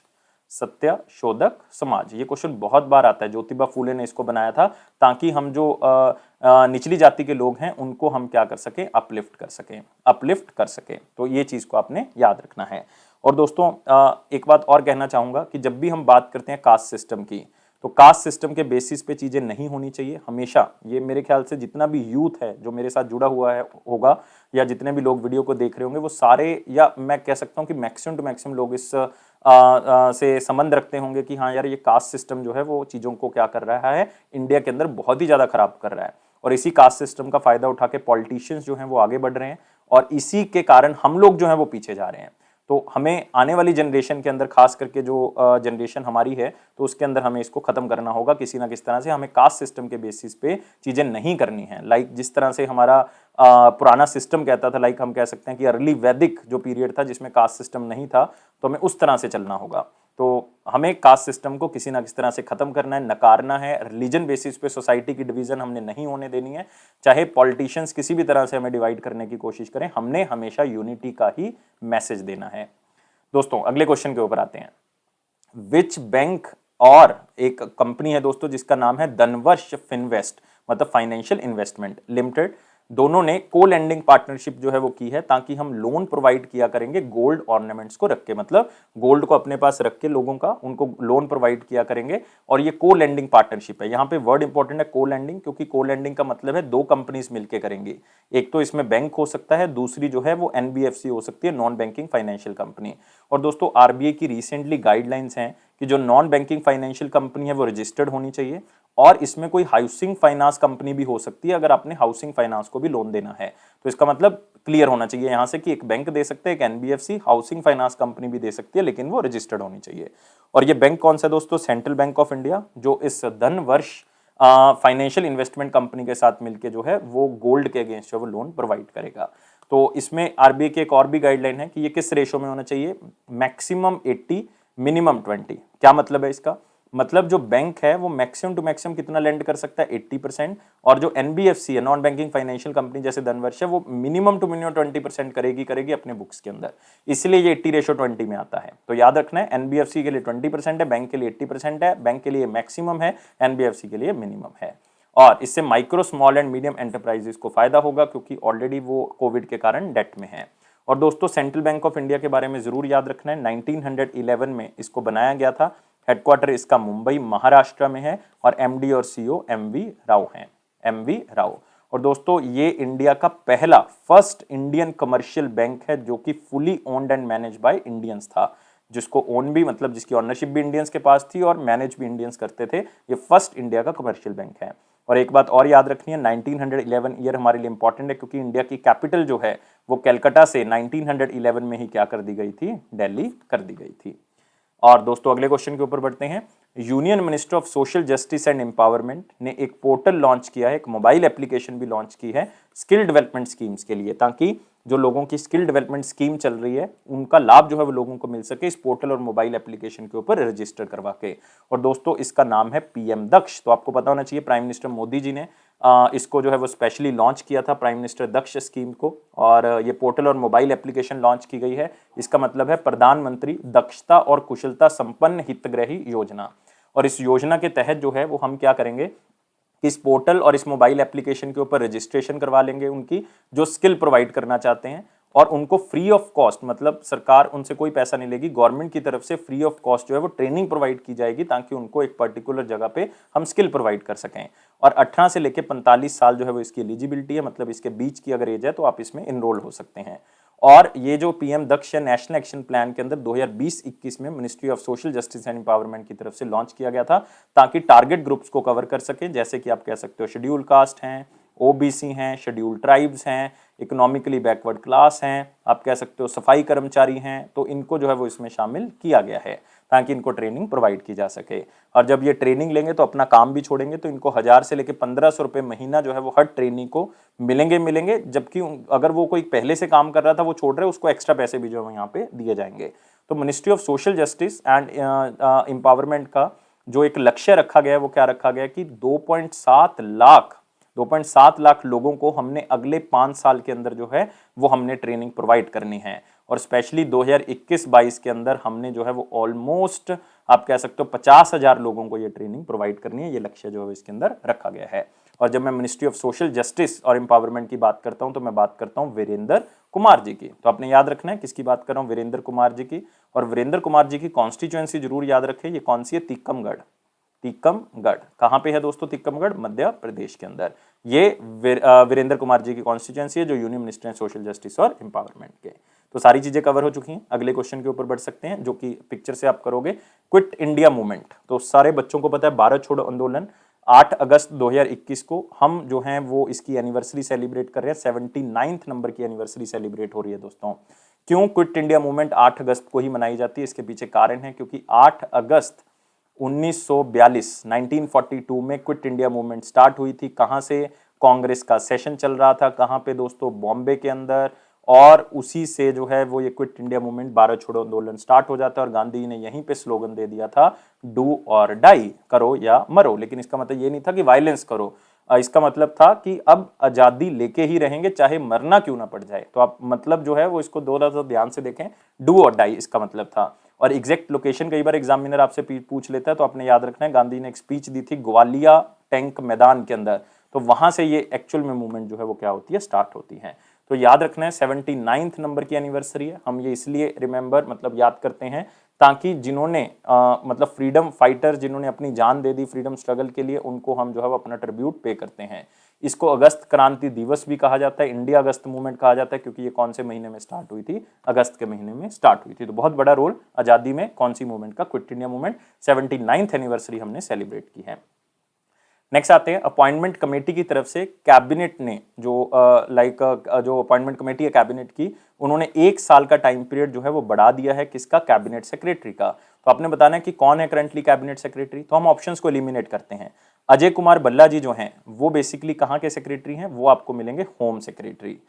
Speaker 1: सत्याशोधक समाज। ये क्वेश्चन बहुत बार आता है, ज्योतिबा फूले ने इसको बनाया था ताकि हम जो निचली जाति के लोग हैं उनको हम क्या कर सकें, अपलिफ्ट कर सकें, अपलिफ्ट कर सकें। तो ये चीज को आपने याद रखना है। और दोस्तों एक बात और कहना चाहूँगा कि जब भी हम बात करते हैं कास्ट सिस्टम की, तो कास्ट सिस्टम के बेसिस पे चीज़ें नहीं होनी चाहिए हमेशा। ये मेरे ख्याल से जितना भी यूथ है जो मेरे साथ जुड़ा हुआ है होगा, या जितने भी लोग वीडियो को देख रहे होंगे, वो सारे, या मैं कह सकता हूँ कि मैक्सिमम टू मैक्सिमम लोग इस से संबंध रखते होंगे कि हाँ यार, ये कास्ट सिस्टम जो है वो चीज़ों को क्या कर रहा है, इंडिया के अंदर बहुत ही ज़्यादा खराब कर रहा है। और इसी कास्ट सिस्टम का फायदा उठा के पॉलिटिशियंस जो हैं वो आगे बढ़ रहे हैं, और इसी के कारण हम लोग जो हैं वो पीछे जा रहे हैं। तो हमें आने वाली जनरेशन के अंदर, खास करके जो जनरेशन हमारी है, तो उसके अंदर हमें इसको खत्म करना होगा किसी ना किसी तरह से। हमें कास्ट सिस्टम के बेसिस पे चीजें नहीं करनी है। लाइक जिस तरह से हमारा पुराना सिस्टम कहता था, लाइक हम कह सकते हैं कि अर्ली वैदिक जो पीरियड था जिसमें कास्ट सिस्टम नहीं था, तो हमें उस तरह से चलना होगा। तो हमें कास्ट सिस्टम को किसी ना किसी तरह से खत्म करना है, नकारना है। रिलीजन बेसिस पे सोसाइटी की डिवीजन हमने नहीं होने देनी है। चाहे पॉलिटिशियंस किसी भी तरह से हमें डिवाइड करने की कोशिश करें, हमने हमेशा यूनिटी का ही मैसेज देना है। दोस्तों अगले क्वेश्चन के ऊपर आते हैं। विच बैंक, और एक कंपनी है दोस्तों जिसका नाम है धनवर्ष फिनवेस्ट, मतलब फाइनेंशियल इन्वेस्टमेंट लिमिटेड, दोनों ने को लैंडिंग पार्टनरशिप जो है वो की है, ताकि हम लोन प्रोवाइड किया करेंगे गोल्ड ऑर्नामेंट्स को रख के, मतलब गोल्ड को अपने पास रख के लोगों का, उनको लोन प्रोवाइड किया करेंगे। और ये को लैंडिंग पार्टनरशिप है। यहाँ पे वर्ड इंपॉर्टेंट है को लैंडिंग, क्योंकि को लैंडिंग का मतलब है दो कंपनीज मिलकर करेंगी। एक तो इसमें बैंक हो सकता है, दूसरी जो है वो एनबीएफसी हो सकती है, नॉन बैंकिंग फाइनेंशियल कंपनी। और दोस्तों आरबीआई की रिसेंटली गाइडलाइंस हैं कि जो नॉन बैंकिंग फाइनेंशियल कंपनी है वो रजिस्टर्ड होनी चाहिए, और इसमें कोई हाउसिंग फाइनेंस कंपनी भी हो सकती है अगर आपने हाउसिंग फाइनेंस को भी लोन देना है। तो इसका मतलब क्लियर होना चाहिए यहां से कि एक बैंक दे सकते हैं, एक एनबीएफसी, हाउसिंग फाइनेंस कंपनी भी दे सकती है, लेकिन वो रजिस्टर्ड होनी चाहिए। और ये बैंक कौन सा है दोस्तों? सेंट्रल बैंक ऑफ इंडिया, जो इस धन वर्ष फाइनेंशियल इन्वेस्टमेंट कंपनी के साथ मिलकर जो है वो गोल्ड के अगेंस्ट जो वो लोन प्रोवाइड करेगा। तो इसमें आरबीआई की एक और भी गाइडलाइन है कि ये किस रेशो में होना चाहिए, मैक्सिमम 80 मिनिमम 20। क्या मतलब है इसका? मतलब जो बैंक है वो मैक्सिमम टू मैक्सिमम कितना लेंड कर सकता है, 80%, और जो एनबीएफसी है, नॉन बैंकिंग फाइनेंशियल कंपनी जैसे धनवर्ष है, वो मिनिमम टू मिनिमम 20% करेगी अपने बुक्स के अंदर। इसलिए ये 80:20 में आता है। तो याद रखना है, एनबीएफसी के लिए 20% है, बैंक के लिए 80% है, बैंक के लिए मैक्सिमम है, एनबीएफसी के लिए मिनिमम है। और इससे micro, small and medium enterprises को फायदा होगा, क्योंकि ऑलरेडी वो कोविड के कारण डेट में है। और दोस्तों सेंट्रल बैंक ऑफ इंडिया के बारे में जरूर याद रखना है, 1911 में इसको बनाया गया था। हेडक्वार्टर इसका मुंबई महाराष्ट्र में है, और एमडी और सीईओ एमवी राव हैं, एमवी राव। और दोस्तों ये इंडिया का पहला फर्स्ट इंडियन कमर्शियल बैंक है जो कि fully owned and manage by Indians था, जिसको ओन भी, मतलब जिसकी ऑनरशिप भी इंडियंस के पास थी और मैनेज भी इंडियंस करते थे। ये फर्स्ट इंडिया का कमर्शियल बैंक है। और एक बात और याद रखनी है, 1911 ईयर हमारे लिए इंपॉर्टेंट है, क्योंकि इंडिया की कैपिटल जो है वो कलकत्ता से 1911 में ही क्या कर दी गई थी, दिल्ली कर दी गई थी। और दोस्तों अगले क्वेश्चन के ऊपर बढ़ते हैं। Union minister of social justice and empowerment ने एक पोर्टल लॉन्च किया है, एक मोबाइल एप्लीकेशन भी लॉन्च की है स्किल डेवलपमेंट स्कीम्स के लिए, ताकि जो लोगों की स्किल डेवलपमेंट स्कीम चल रही है उनका लाभ जो है वो लोगों को मिल सके इस पोर्टल और मोबाइल एप्लीकेशन के ऊपर रजिस्टर करवा के। और दोस्तों इसका नाम है पीएम दक्ष। तो आपको पता होना चाहिए प्राइम मिनिस्टर मोदी जी ने इसको जो है वो स्पेशली लॉन्च किया था, प्राइम मिनिस्टर दक्ष स्कीम को। और ये पोर्टल और मोबाइल एप्लीकेशन लॉन्च की गई है। इसका मतलब है प्रधानमंत्री दक्षता और कुशलता संपन्न हितग्राही योजना। और इस योजना के तहत जो है वो हम क्या करेंगे, इस पोर्टल और इस मोबाइल एप्लीकेशन के ऊपर रजिस्ट्रेशन करवा लेंगे उनकी, जो स्किल प्रोवाइड करना चाहते हैं, और उनको फ्री ऑफ कॉस्ट, मतलब सरकार उनसे कोई पैसा नहीं लेगी, गवर्नमेंट की तरफ से फ्री ऑफ कॉस्ट जो है वो ट्रेनिंग प्रोवाइड की जाएगी, ताकि उनको एक पर्टिकुलर जगह पे हम स्किल प्रोवाइड कर सकें। और 18 से लेकर 45 साल जो है वो इसकी एलिजिबिलिटी है, मतलब इसके बीच की अगर एज है तो आप इसमें इनरोल हो सकते हैं। और ये जो पीएम दक्ष नेशनल एक्शन प्लान के अंदर 2020-21 में ministry of social justice and empowerment की तरफ से लॉन्च किया गया था, ताकि टारगेट ग्रुप्स को कवर कर सके, जैसे कि आप कह सकते हो शेड्यूल कास्ट हैं, ओबीसी हैं, शेड्यूल ट्राइब्स हैं, इकोनॉमिकली बैकवर्ड क्लास हैं, आप कह सकते हो सफाई कर्मचारी हैं। तो इनको जो है वो इसमें शामिल किया गया है, ताकि इनको ट्रेनिंग प्रोवाइड की जा सके। और जब ये ट्रेनिंग लेंगे तो अपना काम भी छोड़ेंगे, तो इनको 1000 से लेकर 1500 रुपये महीना जो है वो हर ट्रेनिंग को मिलेंगे। जबकि अगर वो कोई पहले से काम कर रहा था वो छोड़ रहे, उसको एक्स्ट्रा पैसे भी जो है यहाँ पे दिए जाएंगे। तो ministry of social justice and empowerment का जो एक लक्ष्य रखा गया है वो क्या रखा गया है कि 2.7 लाख लोगों को हमने अगले 5 साल के अंदर जो है वो हमने ट्रेनिंग प्रोवाइड करनी है। और स्पेशली 2021-22 के अंदर हमने जो है वो ऑलमोस्ट आप कह सकते हो 50,000 लोगों को ये ट्रेनिंग प्रोवाइड करनी है। ये लक्ष्य जो है इसके अंदर रखा गया है। और जब मैं मिनिस्ट्री ऑफ सोशल जस्टिस और एम्पावरमेंट की बात करता हूं तो मैं बात करता हूं वीरेंद्र कुमार जी की। तो आपने याद रखना है किसकी बात कर रहा हूं, वीरेंद्र कुमार जी की। और वीरेंद्र कुमार जी की कॉन्स्टिट्यूएंसी जरूर याद रखें, ये कौन सी है, टीकमगढ़। टीकमगढ़ कहां पे है दोस्तों, टीकमगढ़ मध्य प्रदेश के अंदर। ये वीरेंद्र कुमार जी की कॉन्स्टिट्यूएंसी है, जो यूनियन मिनिस्टर हैं सोशल जस्टिस और एम्पावरमेंट के। तो सारी चीजें कवर हो चुकी हैं। अगले क्वेश्चन के ऊपर बढ़ सकते हैं, जो कि पिक्चर से आप करोगे। क्विट इंडिया मूवमेंट, तो सारे बच्चों को पता है भारत छोड़ो आंदोलन 8 अगस्त 2021 को हम जो हैं वो इसकी एनिवर्सरी सेलिब्रेट कर रहे हैं। 79th नंबर की एनिवर्सरी सेलिब्रेट हो रही है दोस्तों। क्यों क्विट इंडिया मूवमेंट 8 अगस्त को ही मनाई जाती है, इसके पीछे कारण है क्योंकि 8 अगस्त 1942 में क्विट इंडिया मूवमेंट स्टार्ट हुई थी। कहां से, कांग्रेस का सेशन चल रहा था, कहां पे दोस्तों, बॉम्बे के अंदर। और उसी से जो है वो ये क्विट इंडिया मूवमेंट भारत छोड़ो आंदोलन स्टार्ट हो जाता है। और गांधी जी ने यहीं पे स्लोगन दे दिया था, डू और डाई, करो या मरो। लेकिन इसका मतलब ये नहीं था कि वायलेंस करो, इसका मतलब था कि अब आजादी लेके ही रहेंगे, चाहे मरना क्यों ना पड़ जाए। तो आप मतलब जो है वो इसको थोड़ा ध्यान से देखें, डू और डाई इसका मतलब था। और एग्जैक्ट लोकेशन कई बार एग्जामिनर आपसे पूछ लेता है, तो आपने याद रखना है गांधी ने एक स्पीच दी थी ग्वालिया टैंक मैदान के अंदर। तो वहां से ये एक्चुअल में मूवमेंट जो है वो क्या होती है, स्टार्ट होती है। तो याद रखना है 79th नंबर की एनिवर्सरी है। हम ये इसलिए रिमेंबर मतलब याद करते हैं ताकि जिन्होंने मतलब फ्रीडम फाइटर जिन्होंने अपनी जान दे दी फ्रीडम स्ट्रगल के लिए, उनको हम जो है वो अपना ट्रिब्यूट पे करते हैं। इसको अगस्त क्रांति दिवस भी कहा जाता है, इंडिया अगस्त मूवमेंट कहा जाता है, क्योंकि ये कौन से महीने में स्टार्ट हुई थी, अगस्त के महीने में स्टार्ट हुई थी। तो बहुत बड़ा रोल आजादी में कौन सी मूवमेंट का, quit India movement. 79th anniversary हमने सेलिब्रेट की है। नेक्स्ट आते हैं, अपॉइंटमेंट कमेटी की तरफ से कैबिनेट ने जो जो अपॉइंटमेंट कमेटी है कैबिनेट की, उन्होंने 1 साल का टाइम पीरियड जो है वो बढ़ा दिया है, किसका, कैबिनेट सेक्रेटरी का। तो आपने बताना है कि कौन है करंटली कैबिनेट सेक्रेटरी। तो हम ऑप्शंस को एलिमिनेट करते हैं। अजय कुमार भल्ला जी जो हैं वो बेसिकली कहां के सेक्रेटरी हैं, वो आपको मिलेंगे होम सेक्रेटरी।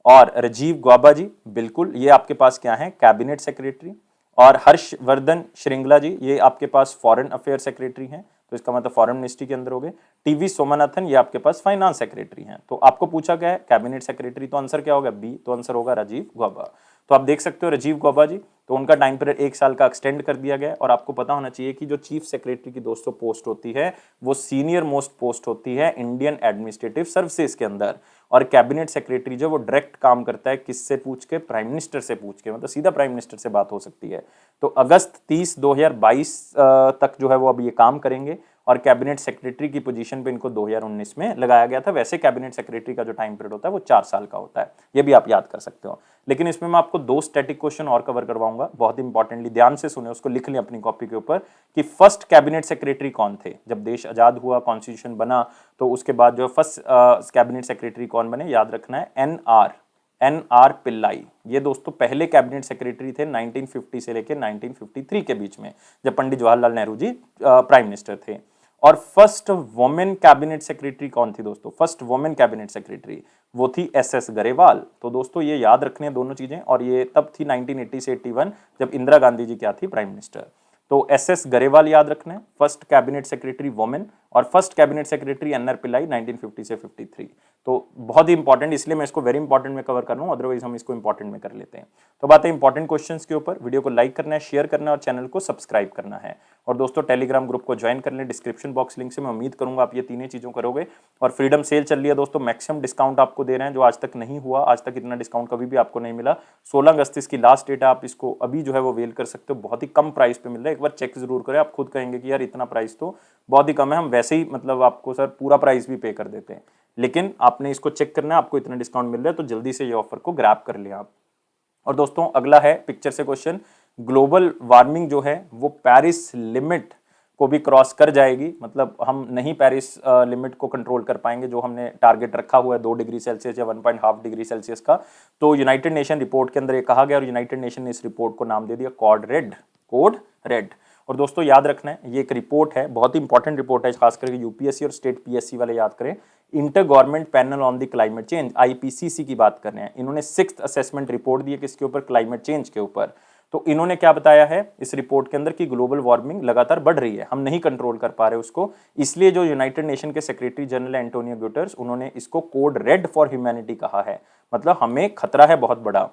Speaker 1: और राजीव गौबा जी, बिल्कुल ये आपके पास क्या है, कैबिनेट सेक्रेटरी। और हर्षवर्धन श्रृंगला जी, ये आपके पास फॉरेन अफेयर सेक्रेटरी हैं, तो इसका मतलब फॉरेन मिनिस्ट्री के अंदर हो गए। टीवी सोमनाथन, ये आपके पास फाइनेंस सेक्रेटरी हैं। तो आपको पूछा गया है कैबिनेट सेक्रेटरी, तो आंसर क्या होगा, बी। तो आंसर होगा राजीव गौबा। तो आप देख सकते हो राजीव गौबा जी, तो उनका टाइम पीरियड 1 साल का एक्सटेंड कर दिया गया। और आपको पता होना चाहिए कि जो चीफ सेक्रेटरी की दोस्तों पोस्ट होती है, वो सीनियर मोस्ट पोस्ट होती है इंडियन एडमिनिस्ट्रेटिव सर्विसेज के अंदर। और कैबिनेट सेक्रेटरी जो वो डायरेक्ट काम करता है किससे पूछ के, प्राइम मिनिस्टर से पूछ के, मतलब सीधा प्राइम मिनिस्टर से बात हो सकती है। तो अगस्त 30 2022 तक जो है वो अब ये काम करेंगे। और कैबिनेट सेक्रेटरी की पोजीशन पे इनको 2019 में लगाया गया था। वैसे कैबिनेट सेक्रेटरी का जो टाइम पीरियड होता है वो 4 साल का होता है, ये भी आप याद कर सकते हो। लेकिन इसमें मैं आपको 2 स्टैटिक क्वेश्चन और कवर करवाऊंगा, बहुत इंपॉर्टेंटली ध्यान से सुने, उसको लिख लें अपनी कॉपी के ऊपर, कि फर्स्ट कैबिनेट सेक्रेटरी कौन थे जब देश आजाद हुआ, कॉन्स्टिट्यूशन बना। तो उसके बाद जो फर्स्ट कैबिनेट सेक्रेटरी कौन बने, याद रखना है एन आर पिल्लाई। ये दोस्तों पहले कैबिनेट सेक्रेटरी थे 1950 से लेकर 1953 के बीच में, जब पंडित जवाहरलाल नेहरू जी प्राइम मिनिस्टर थे। और फर्स्ट वुमेन कैबिनेट सेक्रेटरी कौन थी दोस्तों, फर्स्ट वुमेन कैबिनेट सेक्रेटरी वो थी एस गरेवाल। तो दोस्तों ये याद रखने दोनों चीजें। और ये तब थी 1980 से 81 जब इंदिरा गांधी जी क्या थी, प्राइम मिनिस्टर। तो एस गरेवाल याद रखना है, फर्स्ट कैबिनेट सेक्रेटरी वुमेन। और first cabinet secretary NR. Pillai 1950 से 53। तो बहुत ही इंपॉर्टेंट, इसलिए मैं इसको वेरी इंपॉर्टेंट में कवर कर रहा हूं, अदरवाइज हम इसको इंपॉर्टेंट में कर लेते हैं। तो बात है इंपॉर्टेंट क्वेश्चंस के ऊपर। वीडियो को लाइक करना है, शेयर करना है और चैनल को सब्सक्राइब करना है। और दोस्तों टेलीग्राम ग्रुप को ज्वाइन कर लें, डिस्क्रिप्शन बॉक्स लिंक से। मैं उम्मीद करूंगा आप ये तीनों चीजों करोगे। और फ्रीडम सेल चल रही है दोस्तों, मैक्सिमम डिस्काउंट आपको दे रहे हैं, जो आज तक नहीं हुआ, आज तक इतना डिस्काउंट कभी भी आपको नहीं मिला। 16 अगस्त इसकी लास्ट डेट है, आप इसको अभी जो है वो वेल कर सकते हो, बहुत ही कम प्राइस पे मिल रहा है। एक बार चेक जरूर करें, आप खुद कहेंगे कि यार इतना प्राइस तो बहुत ही कम है, हम वैसे ही मतलब आपको सर पूरा प्राइस भी पे कर देते हैं। लेकिन आपने इसको चेक करना है, आपको इतना डिस्काउंट मिल रहा है, तो जल्दी से ये ऑफर को ग्रैब कर लिया आप। और दोस्तों अगला है पिक्चर से क्वेश्चन, ग्लोबल वार्मिंग जो है वो पेरिस लिमिट को भी क्रॉस कर जाएगी, मतलब हम नहीं पेरिस लिमिट को कंट्रोल कर पाएंगे, जो हमने टारगेट रखा हुआ है 2 डिग्री सेल्सियस या 1.5 डिग्री सेल्सियस का। तो यूनाइटेड नेशन रिपोर्ट के अंदर ये कहा गया, और यूनाइटेड नेशन ने इस रिपोर्ट को नाम दे दिया कोड रेड। और दोस्तों याद रखना है, ये एक रिपोर्ट है, बहुत ही इंपॉर्टेंट रिपोर्ट है, खास करके यूपीएससी और स्टेट पीएससी वाले याद करें। Inter government panel on the climate change, IPCC की बात कर रहे हैं। इन्होंने 6th असेसमेंट रिपोर्ट दी है, किसके ऊपर, क्लाइमेट चेंज के ऊपर। तो इन्होंने क्या बताया है इस रिपोर्ट के अंदर कि ग्लोबल वार्मिंग लगातार बढ़ रही है, हम नहीं कंट्रोल कर पा रहे उसको। इसलिए जो यूनाइटेड नेशन के सेक्रेटरी जनरल एंटोनियो गुटेरेस, उन्होंने इसको कोड रेड फॉर ह्यूमैनिटी कहा है, मतलब हमें खतरा है बहुत बड़ा।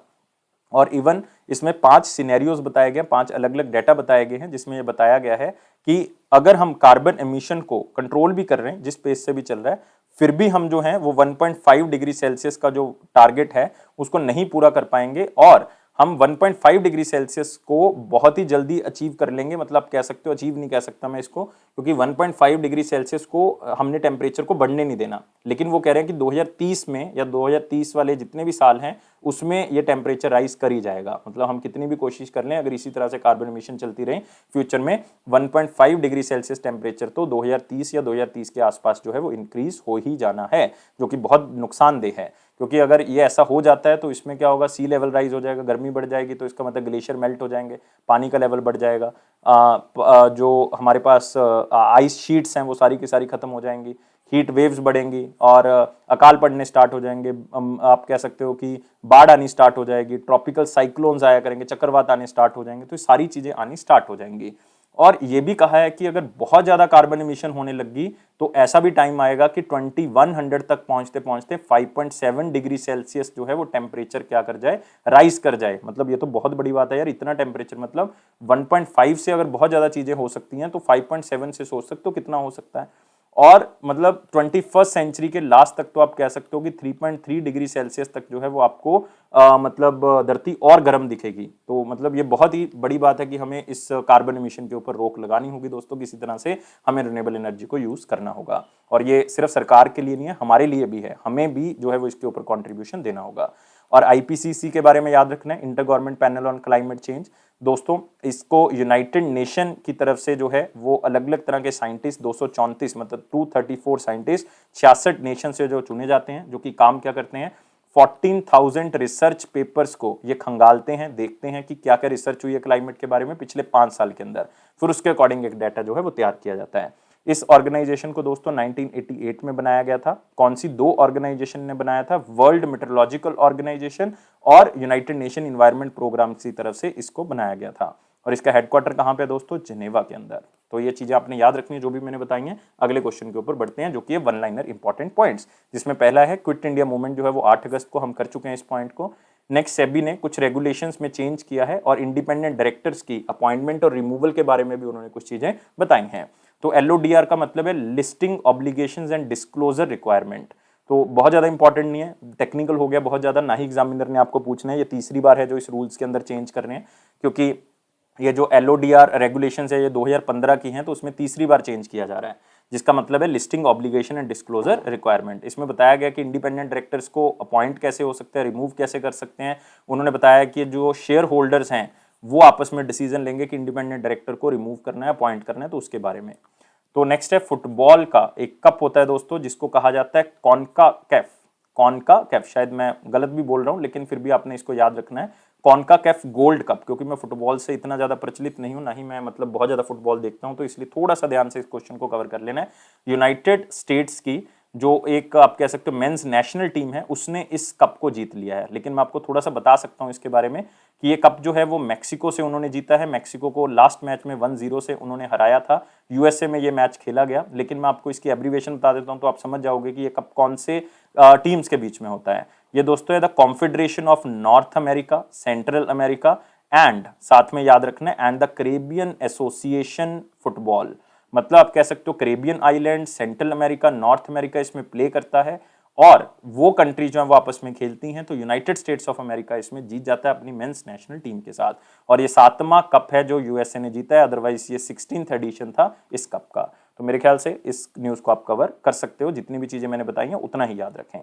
Speaker 1: और इवन इसमें 5 सिनेरियोज बताए गए, 5 अलग अलग डेटा बताए गए हैं, जिसमें यह बताया गया है कि अगर हम कार्बन एमिशन को कंट्रोल भी कर रहे हैं, जिस पेस से भी चल रहा है, फिर भी हम जो है वो 1.5 डिग्री सेल्सियस का जो टारगेट है उसको नहीं पूरा कर पाएंगे, और हम 1.5 डिग्री सेल्सियस को बहुत ही जल्दी अचीव कर लेंगे। मतलब कह सकते हो, अचीव नहीं कह सकता मैं इसको, क्योंकि 1.5 डिग्री सेल्सियस को हमने टेम्परेचर को बढ़ने नहीं देना, लेकिन वो कह रहे हैं कि 2030 में या 2030 वाले जितने भी साल हैं उसमें ये टेम्परेचर राइज कर ही जाएगा। मतलब हम कितनी भी कोशिश कर लें, अगर इसी तरह से कार्बन एमिशन चलती रहे फ्यूचर में 1.5 डिग्री सेल्सियस टेम्परेचर तो 2030 या 2030 के आसपास जो है वो इंक्रीज हो ही जाना है, जो कि बहुत नुकसानदेह है। क्योंकि अगर ये ऐसा हो जाता है तो इसमें क्या होगा, सी लेवल राइज हो जाएगा, गर्मी बढ़ जाएगी, तो इसका मतलब ग्लेशियर मेल्ट हो जाएंगे, पानी का लेवल बढ़ जाएगा, जो हमारे पास आइस शीट्स हैं वो सारी की सारी खत्म हो जाएंगी, हीट वेव्स बढ़ेंगी और अकाल पड़ने स्टार्ट हो जाएंगे। आप कह सकते हो कि बाढ़ आनी स्टार्ट हो जाएगी, ट्रॉपिकल साइक्लोन्स आया करेंगे, चक्रवात आने स्टार्ट हो जाएंगे, तो ये सारी चीजें आनी स्टार्ट हो जाएंगी। और ये भी कहा है कि अगर बहुत ज्यादा कार्बन एमिशन होने लगी तो ऐसा भी टाइम आएगा कि 2100 तक पहुंचते पहुंचते 5.7 डिग्री सेल्सियस जो है वो टेम्परेचर क्या कर जाए, राइज कर जाए। मतलब ये तो बहुत बड़ी बात है यार, इतना टेम्परेचर, मतलब 1.5 से अगर बहुत ज्यादा चीजें हो सकती हैं तो 5.7 से सोच सकते हो कितना हो सकता है। और मतलब 21st सेंचुरी के लास्ट तक तो आप कह सकते हो कि 3.3 डिग्री सेल्सियस तक जो है वो आपको मतलब धरती और गर्म दिखेगी। तो मतलब ये बहुत ही बड़ी बात है कि हमें इस कार्बन एमिशन के ऊपर रोक लगानी होगी दोस्तों, किसी तरह से हमें रिन्यूएबल एनर्जी को यूज करना होगा। और ये सिर्फ सरकार के लिए नहीं है, हमारे लिए भी है, हमें भी जो है वो इसके ऊपर कॉन्ट्रीब्यूशन देना होगा। और आईपीसीसी के बारे में याद रखना है, inter government panel on climate change. दोस्तों इसको यूनाइटेड नेशन की तरफ से जो है वो अलग अलग तरह के साइंटिस्ट 234 मतलब 234 साइंटिस्ट 66 नेशन से जो चुने जाते हैं, जो कि काम क्या करते हैं, 14,000 रिसर्च पेपर्स को ये खंगालते हैं, देखते हैं कि क्या क्या रिसर्च हुई है क्लाइमेट के बारे में पिछले 5 साल के अंदर, फिर उसके अकॉर्डिंग एक डाटा जो है वो तैयार किया जाता है। इस ऑर्गेनाइजेशन को दोस्तों 1988 में बनाया गया था। कौन सी 2 ऑर्गेनाइजेशन ने बनाया था, वर्ल्ड मेट्रोलॉजिकल ऑर्गेनाइजेशन और यूनाइटेड नेशन एनवायरनमेंट प्रोग्राम की तरफ से इसको बनाया गया था। और इसका हेडक्वार्टर कहां पे दोस्तों, जिनेवा के अंदर। तो ये चीजें आपने याद रखनी है जो भी मैंने बताई हैं। अगले क्वेश्चन के ऊपर बढ़ते हैं, जो कि है वन लाइनर इंपॉर्टेंट पॉइंट्स, जिसमें पहला है क्विट इंडिया मूवमेंट जो है वो 8 अगस्त को हम कर चुके हैं इस पॉइंट को। नेक्स्ट सेबी ने कुछ रेगुलेशंस में चेंज किया है और इंडिपेंडेंट डायरेक्टर्स की अपॉइंटमेंट और रिमूवल के बारे में भी उन्होंने कुछ चीजें बताई हैं। तो एलओडीआर का मतलब है listing obligations and disclosure requirement. तो बहुत ज्यादा इंपॉर्टेंट नहीं है, टेक्निकल हो गया बहुत ज्यादा, ना ही एग्जामिनर ने आपको पूछना है। ये तीसरी बार है जो इस रूल्स के अंदर चेंज कर रहे हैं, क्योंकि ये जो एलओडीआर रेगुलेशंस है ये 2015 की हैं, तो उसमें तीसरी बार चेंज किया जा रहा है, जिसका मतलब है listing obligation and disclosure requirement. इसमें बताया गया कि इंडिपेंडेंट डायरेक्टर्स को अपॉइंट कैसे हो सकते हैं, रिमूव कैसे कर सकते हैं। उन्होंने बताया कि जो शेयर होल्डर्स हैं वो आपस में डिसीजन लेंगे कि इंडिपेंडेंट डायरेक्टर को रिमूव करना है, अपॉइंट करना है, तो उसके बारे में। तो नेक्स्ट है फुटबॉल का एक कप होता है दोस्तों, जिसको कहा जाता है कॉन्का कैफ। कॉन्का कैफ, शायद मैं गलत भी बोल रहा हूं, लेकिन फिर भी आपने इसको याद रखना है, कॉन्का कैफ गोल्ड कप। क्योंकि मैं फुटबॉल से इतना ज्यादा प्रचलित नहीं हूं, ना ही मैं मतलब बहुत ज्यादा फुटबॉल देखता हूं, तो इसलिए थोड़ा सा ध्यान से इस क्वेश्चन को कवर कर लेना है। यूनाइटेड स्टेट्स की जो एक आप कह सकते हो मेंस नेशनल टीम है, उसने इस कप को जीत लिया है। लेकिन मैं आपको थोड़ा सा बता सकता हूं इसके बारे में कि ये कप जो है वो मैक्सिको से उन्होंने जीता है। मैक्सिको को लास्ट मैच में 1-0 से उन्होंने हराया था। यूएसए में ये मैच खेला गया, लेकिन मैं आपको इसकी एब्रीवेशन बता देता हूं तो आप समझ जाओगे कि ये कप कौन से टीम्स के बीच में होता है। ये दोस्तों है the confederation of north America, central America and साथ में याद रखना है and the Caribbean association football. मतलब आप कह सकते हो Caribbean island, central America, north America इसमें प्ले करता है, और वो कंट्री जो है वो आपस में खेलती हैं। तो यूनाइटेड स्टेट्स ऑफ अमेरिका इसमें जीत जाता है अपनी मेंस नेशनल टीम के साथ, और ये 7वां कप है जो यूएसए ने जीता है। अदरवाइज ये 16th एडिशन था इस कप का। तो मेरे ख्याल से इस न्यूज को आप कवर कर सकते हो, जितनी भी चीजें मैंने बताई हैं उतना ही याद रखें।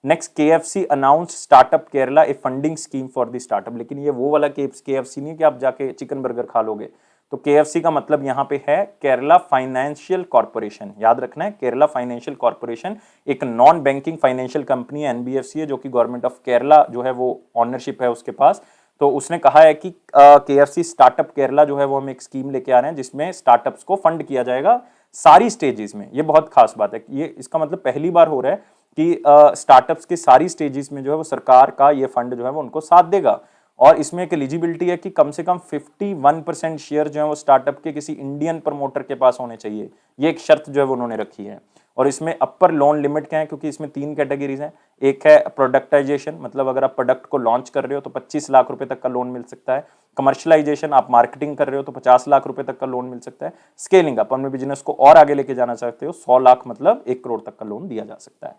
Speaker 1: Next, KFC announce startup Kerala A funding scheme for the startup. लेकिन ये वो वाला केएफसी नहीं कि आप जाके चिकन बर्गर खा लोगे। तो केएफसी का मतलब यहां पे है केरला फाइनेंशियल कॉर्पोरेशन। याद रखना है, केरला फाइनेंशियल कॉर्पोरेशन एक नॉन बैंकिंग फाइनेंशियल कंपनी है, एनबीएफसी है, जो कि गवर्नमेंट ऑफ केरला जो है वो ऑनरशिप है उसके पास। तो उसने कहा है कि केएफसी स्टार्टअप केरला जो है वो हम एक स्कीम लेके आ रहे हैं जिसमें स्टार्टअप्स को फंड किया जाएगा सारी स्टेजेस में। ये बहुत खास बात है, ये इसका मतलब पहली बार हो रहा है कि स्टार्टअप्स के सारी स्टेजेस में जो है वो सरकार का ये फंड जो है वो उनको साथ देगा। और इसमें एक एलिजिबिलिटी है कि कम से कम 51% शेयर जो है वो स्टार्टअप के किसी इंडियन प्रमोटर के पास होने चाहिए। ये एक शर्त जो है वो उन्होंने रखी है। और इसमें अपर लोन लिमिट क्या है, क्योंकि इसमें 3 कैटेगरीज हैं। एक है प्रोडक्टाइजेशन, मतलब अगर आप प्रोडक्ट को लॉन्च कर रहे हो तो 25 लाख रुपए तक का लोन मिल सकता है। कमर्शियलाइजेशन, आप मार्केटिंग कर रहे हो तो 50 लाख रुपए तक का लोन मिल सकता है। स्केलिंग, आप अपने बिजनेस को और आगे लेके जाना चाहते हो, 100 लाख मतलब 1 करोड़ तक का लोन दिया जा सकता है।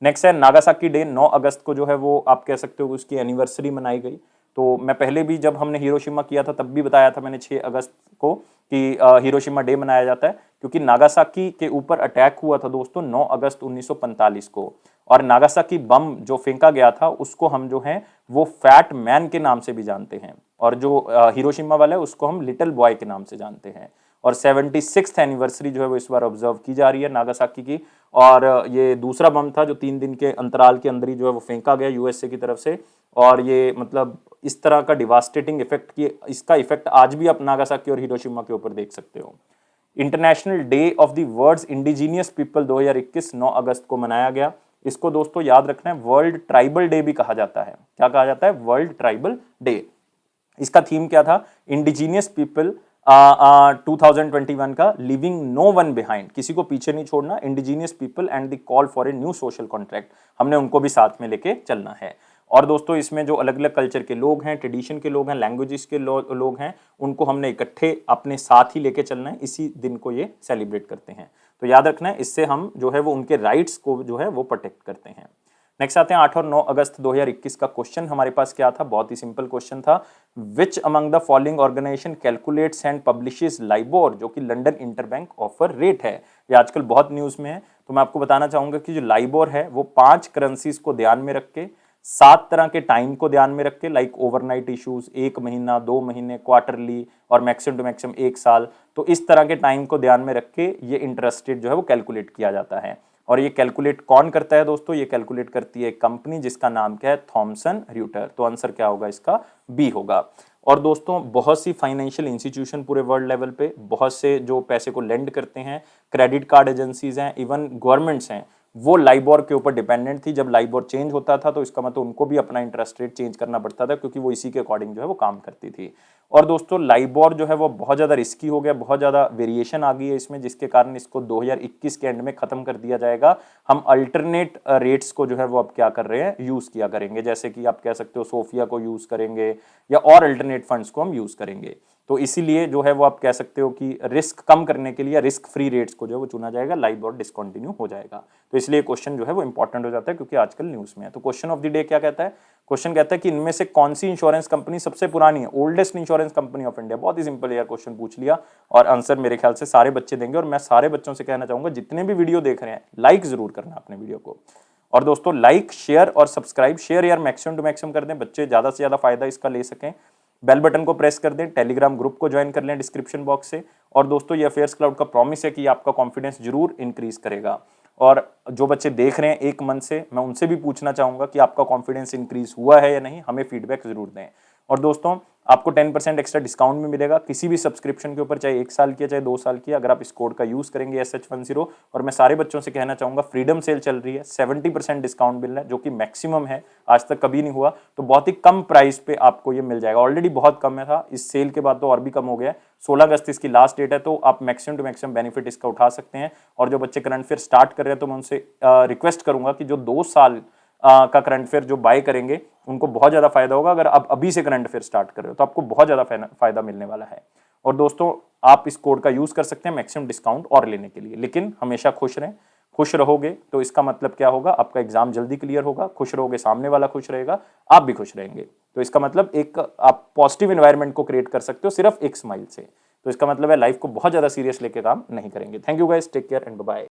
Speaker 1: नेक्स्ट है नागासाकी डे, 9 अगस्त को जो है वो आप कह सकते हो उसकी एनिवर्सरी मनाई गई। तो मैं पहले भी जब हमने हिरोशिमा किया था तब भी बताया था मैंने 6 अगस्त को कि हिरोशिमा डे मनाया जाता है, क्योंकि नागासाकी के ऊपर अटैक हुआ था दोस्तों 9 अगस्त 1945 को, और नागासाकी बम जो फेंका गया था उसको हम जो है वो फैट मैन के नाम से भी जानते हैं, और जो हिरोशिमा वाला है उसको हम लिटिल बॉय के नाम से जानते हैं। और 76th एनिवर्सरी जो है वो इस बार ऑब्जर्व की जा रही है नागासाकी की। और ये दूसरा बम था जो 3 दिन के अंतराल के अंदर ही जो है वो फेंका गया यूएसए की तरफ से, और ये मतलब इस तरह का डिवास्टेटिंग इफेक्ट की, इसका इफेक्ट आज भी आप नागासाकी और हिरोशिमा के ऊपर देख सकते हो। International day of the world's indigenous people 2021 9 अगस्त को मनाया गया। इसको दोस्तों याद रखना है, वर्ल्ड ट्राइबल डे भी कहा जाता है। क्या कहा जाता है? World tribal day. इसका थीम क्या था? इंडिजीनियस पीपल 2021 का लिविंग नो वन बिहाइंड, किसी को पीछे नहीं छोड़ना, indigenous people and the call for a new social contract, हमने उनको भी साथ में लेके चलना है। और दोस्तों इसमें जो अलग अलग कल्चर के लोग हैं, ट्रेडिशन के लोग हैं, लैंग्वेजेस के लोग हैं, उनको हमने इकट्ठे अपने साथ ही लेके चलना है, इसी दिन को ये सेलिब्रेट करते हैं। तो याद रखना है, इससे हम जो है वो उनके राइट्स को जो है वो प्रोटेक्ट करते हैं। नेक्स्ट आते हैं 8 और 9 अगस्त 2021 का क्वेश्चन हमारे पास क्या था? बहुत ही सिंपल क्वेश्चन था। Which among the following organisation calculates and publishes LIBOR, जो कि लंदन इंटरबैंक ऑफर रेट है। ये आजकल बहुत न्यूज में है, तो मैं आपको बताना चाहूंगा कि जो लाइबोर है वो 5 करेंसीज को ध्यान में रख के, 7 तरह के टाइम को ध्यान में रख के, लाइक ओवरनाइट इश्यूज, 1 महीना, 2 महीने, क्वार्टरली और मैक्सिमम टू मैक्सिमम 1 साल, तो इस तरह के टाइम को ध्यान में रख के ये इंटरेस्ट रेट जो है वो कैलकुलेट किया जाता है। और ये कैलकुलेट कौन करता है दोस्तों? ये कैलकुलेट करती है एक कंपनी जिसका नाम क्या है? Thompson Reuters. तो आंसर क्या होगा इसका? बी होगा। और दोस्तों बहुत सी फाइनेंशियल इंस्टीट्यूशन पूरे वर्ल्ड लेवल पे, बहुत से जो पैसे को लेंड करते हैं, क्रेडिट कार्ड एजेंसीज हैं, इवन गवर्नमेंट्स हैं, वो लाइबोर के ऊपर डिपेंडेंट थी। जब लाइबोर चेंज होता था तो इसका मतलब उनको भी अपना इंटरेस्ट रेट चेंज करना पड़ता था, क्योंकि वो इसी के अकॉर्डिंग जो है वो काम करती थी। और दोस्तों लाइबोर जो है वो बहुत ज़्यादा रिस्की हो गया, बहुत ज़्यादा वेरिएशन आ गई है इसमें, जिसके कारण इसको 2021 के एंड में ख़त्म कर दिया जाएगा। हम अल्टरनेट रेट्स को जो है वो अब क्या कर रहे हैं? यूज़ किया करेंगे, जैसे कि आप कह सकते हो सोफिया को यूज़ करेंगे, या और अल्टरनेट फंड्स को हम यूज़ करेंगे। तो इसीलिए जो है वो आप कह सकते हो कि रिस्क कम करने के लिए रिस्क फ्री रेट्स को जो है वो चुना जाएगा, लाइबोर डिसकंटिन्यू हो जाएगा। तो इसलिए क्वेश्चन जो है वो इंपॉर्टेंट हो जाता है, क्योंकि आजकल न्यूज़ में है। तो क्वेश्चन ऑफ द डे क्या कहता है? क्वेश्चन कहता है कि इनमें से कौन सी इंश्योरेंस कंपनी सबसे पुरानी है? Oldest insurance company of India. बहुत ही सिंपल यार क्वेश्चन पूछ लिया, और आंसर मेरे ख्याल से सारे बच्चे देंगे। और मैं सारे बच्चों से कहना चाहूंगा, जितने भी वीडियो देख रहे हैं लाइक जरूर करना अपने वीडियो को। और दोस्तों लाइक, शेयर और सब्सक्राइब, शेयर यार मैक्सिमम टू मैक्सिमम कर दें, बच्चे ज्यादा से ज्यादा फायदा इसका ले सकें। बेल बटन को प्रेस कर दें, टेलीग्राम ग्रुप को ज्वाइन कर लें डिस्क्रिप्शन बॉक्स से। और दोस्तों ये अफेयर्स क्लाउड का प्रॉमिस है कि आपका कॉन्फिडेंस जरूर इंक्रीज करेगा। और जो बच्चे देख रहे हैं एक मंथ से, मैं उनसे भी पूछना चाहूंगा कि आपका कॉन्फिडेंस इंक्रीज हुआ है या नहीं, हमें फीडबैक जरूर दें। और दोस्तों आपको 10% एक्स्ट्रा डिस्काउंट भी मिलेगा किसी भी सब्सक्रिप्शन के ऊपर, चाहे 1 साल की चाहे 2 साल की, अगर आप इस कोड का यूज करेंगे SH10। और मैं सारे बच्चों से कहना चाहूंगा, फ्रीडम सेल चल रही है, 70% डिस्काउंट मिल रहा है, जो कि मैक्सिमम है, आज तक कभी नहीं हुआ। तो बहुत ही कम प्राइस पे आपको ये मिल जाएगा, ऑलरेडी बहुत कम है था, इस सेल के बाद तो और भी कम हो गया है। 16 अगस्त इसकी लास्ट डेट है, तो आप मैक्सिमम टू मैक्सिमम बेनिफिट इसका उठा सकते हैं। और जो बच्चे करंट अफेयर स्टार्ट कर रहे हैं तो मैं उनसे रिक्वेस्ट करूंगा कि जो 2 साल का करंट अफेयर जो बाय करेंगे उनको बहुत ज्यादा फायदा होगा। अगर आप अभी से करंट अफेयर स्टार्ट कर रहे हो तो आपको बहुत ज्यादा फायदा मिलने वाला है। और दोस्तों आप इस कोड का यूज कर सकते हैं मैक्सिमम डिस्काउंट और लेने के लिए। लेकिन हमेशा खुश रहें, खुश रहोगे तो इसका मतलब क्या होगा? आपका एग्जाम जल्दी क्लियर होगा। खुश रहोगे, सामने वाला खुश रहेगा, आप भी खुश रहेंगे। तो इसका मतलब एक आप पॉजिटिव एनवायरनमेंट को क्रिएट कर सकते हो सिर्फ एक स्माइल से। तो इसका मतलब है लाइफ को बहुत ज्यादा सीरियस लेके काम नहीं करेंगे। Thank you guys, take care and bye.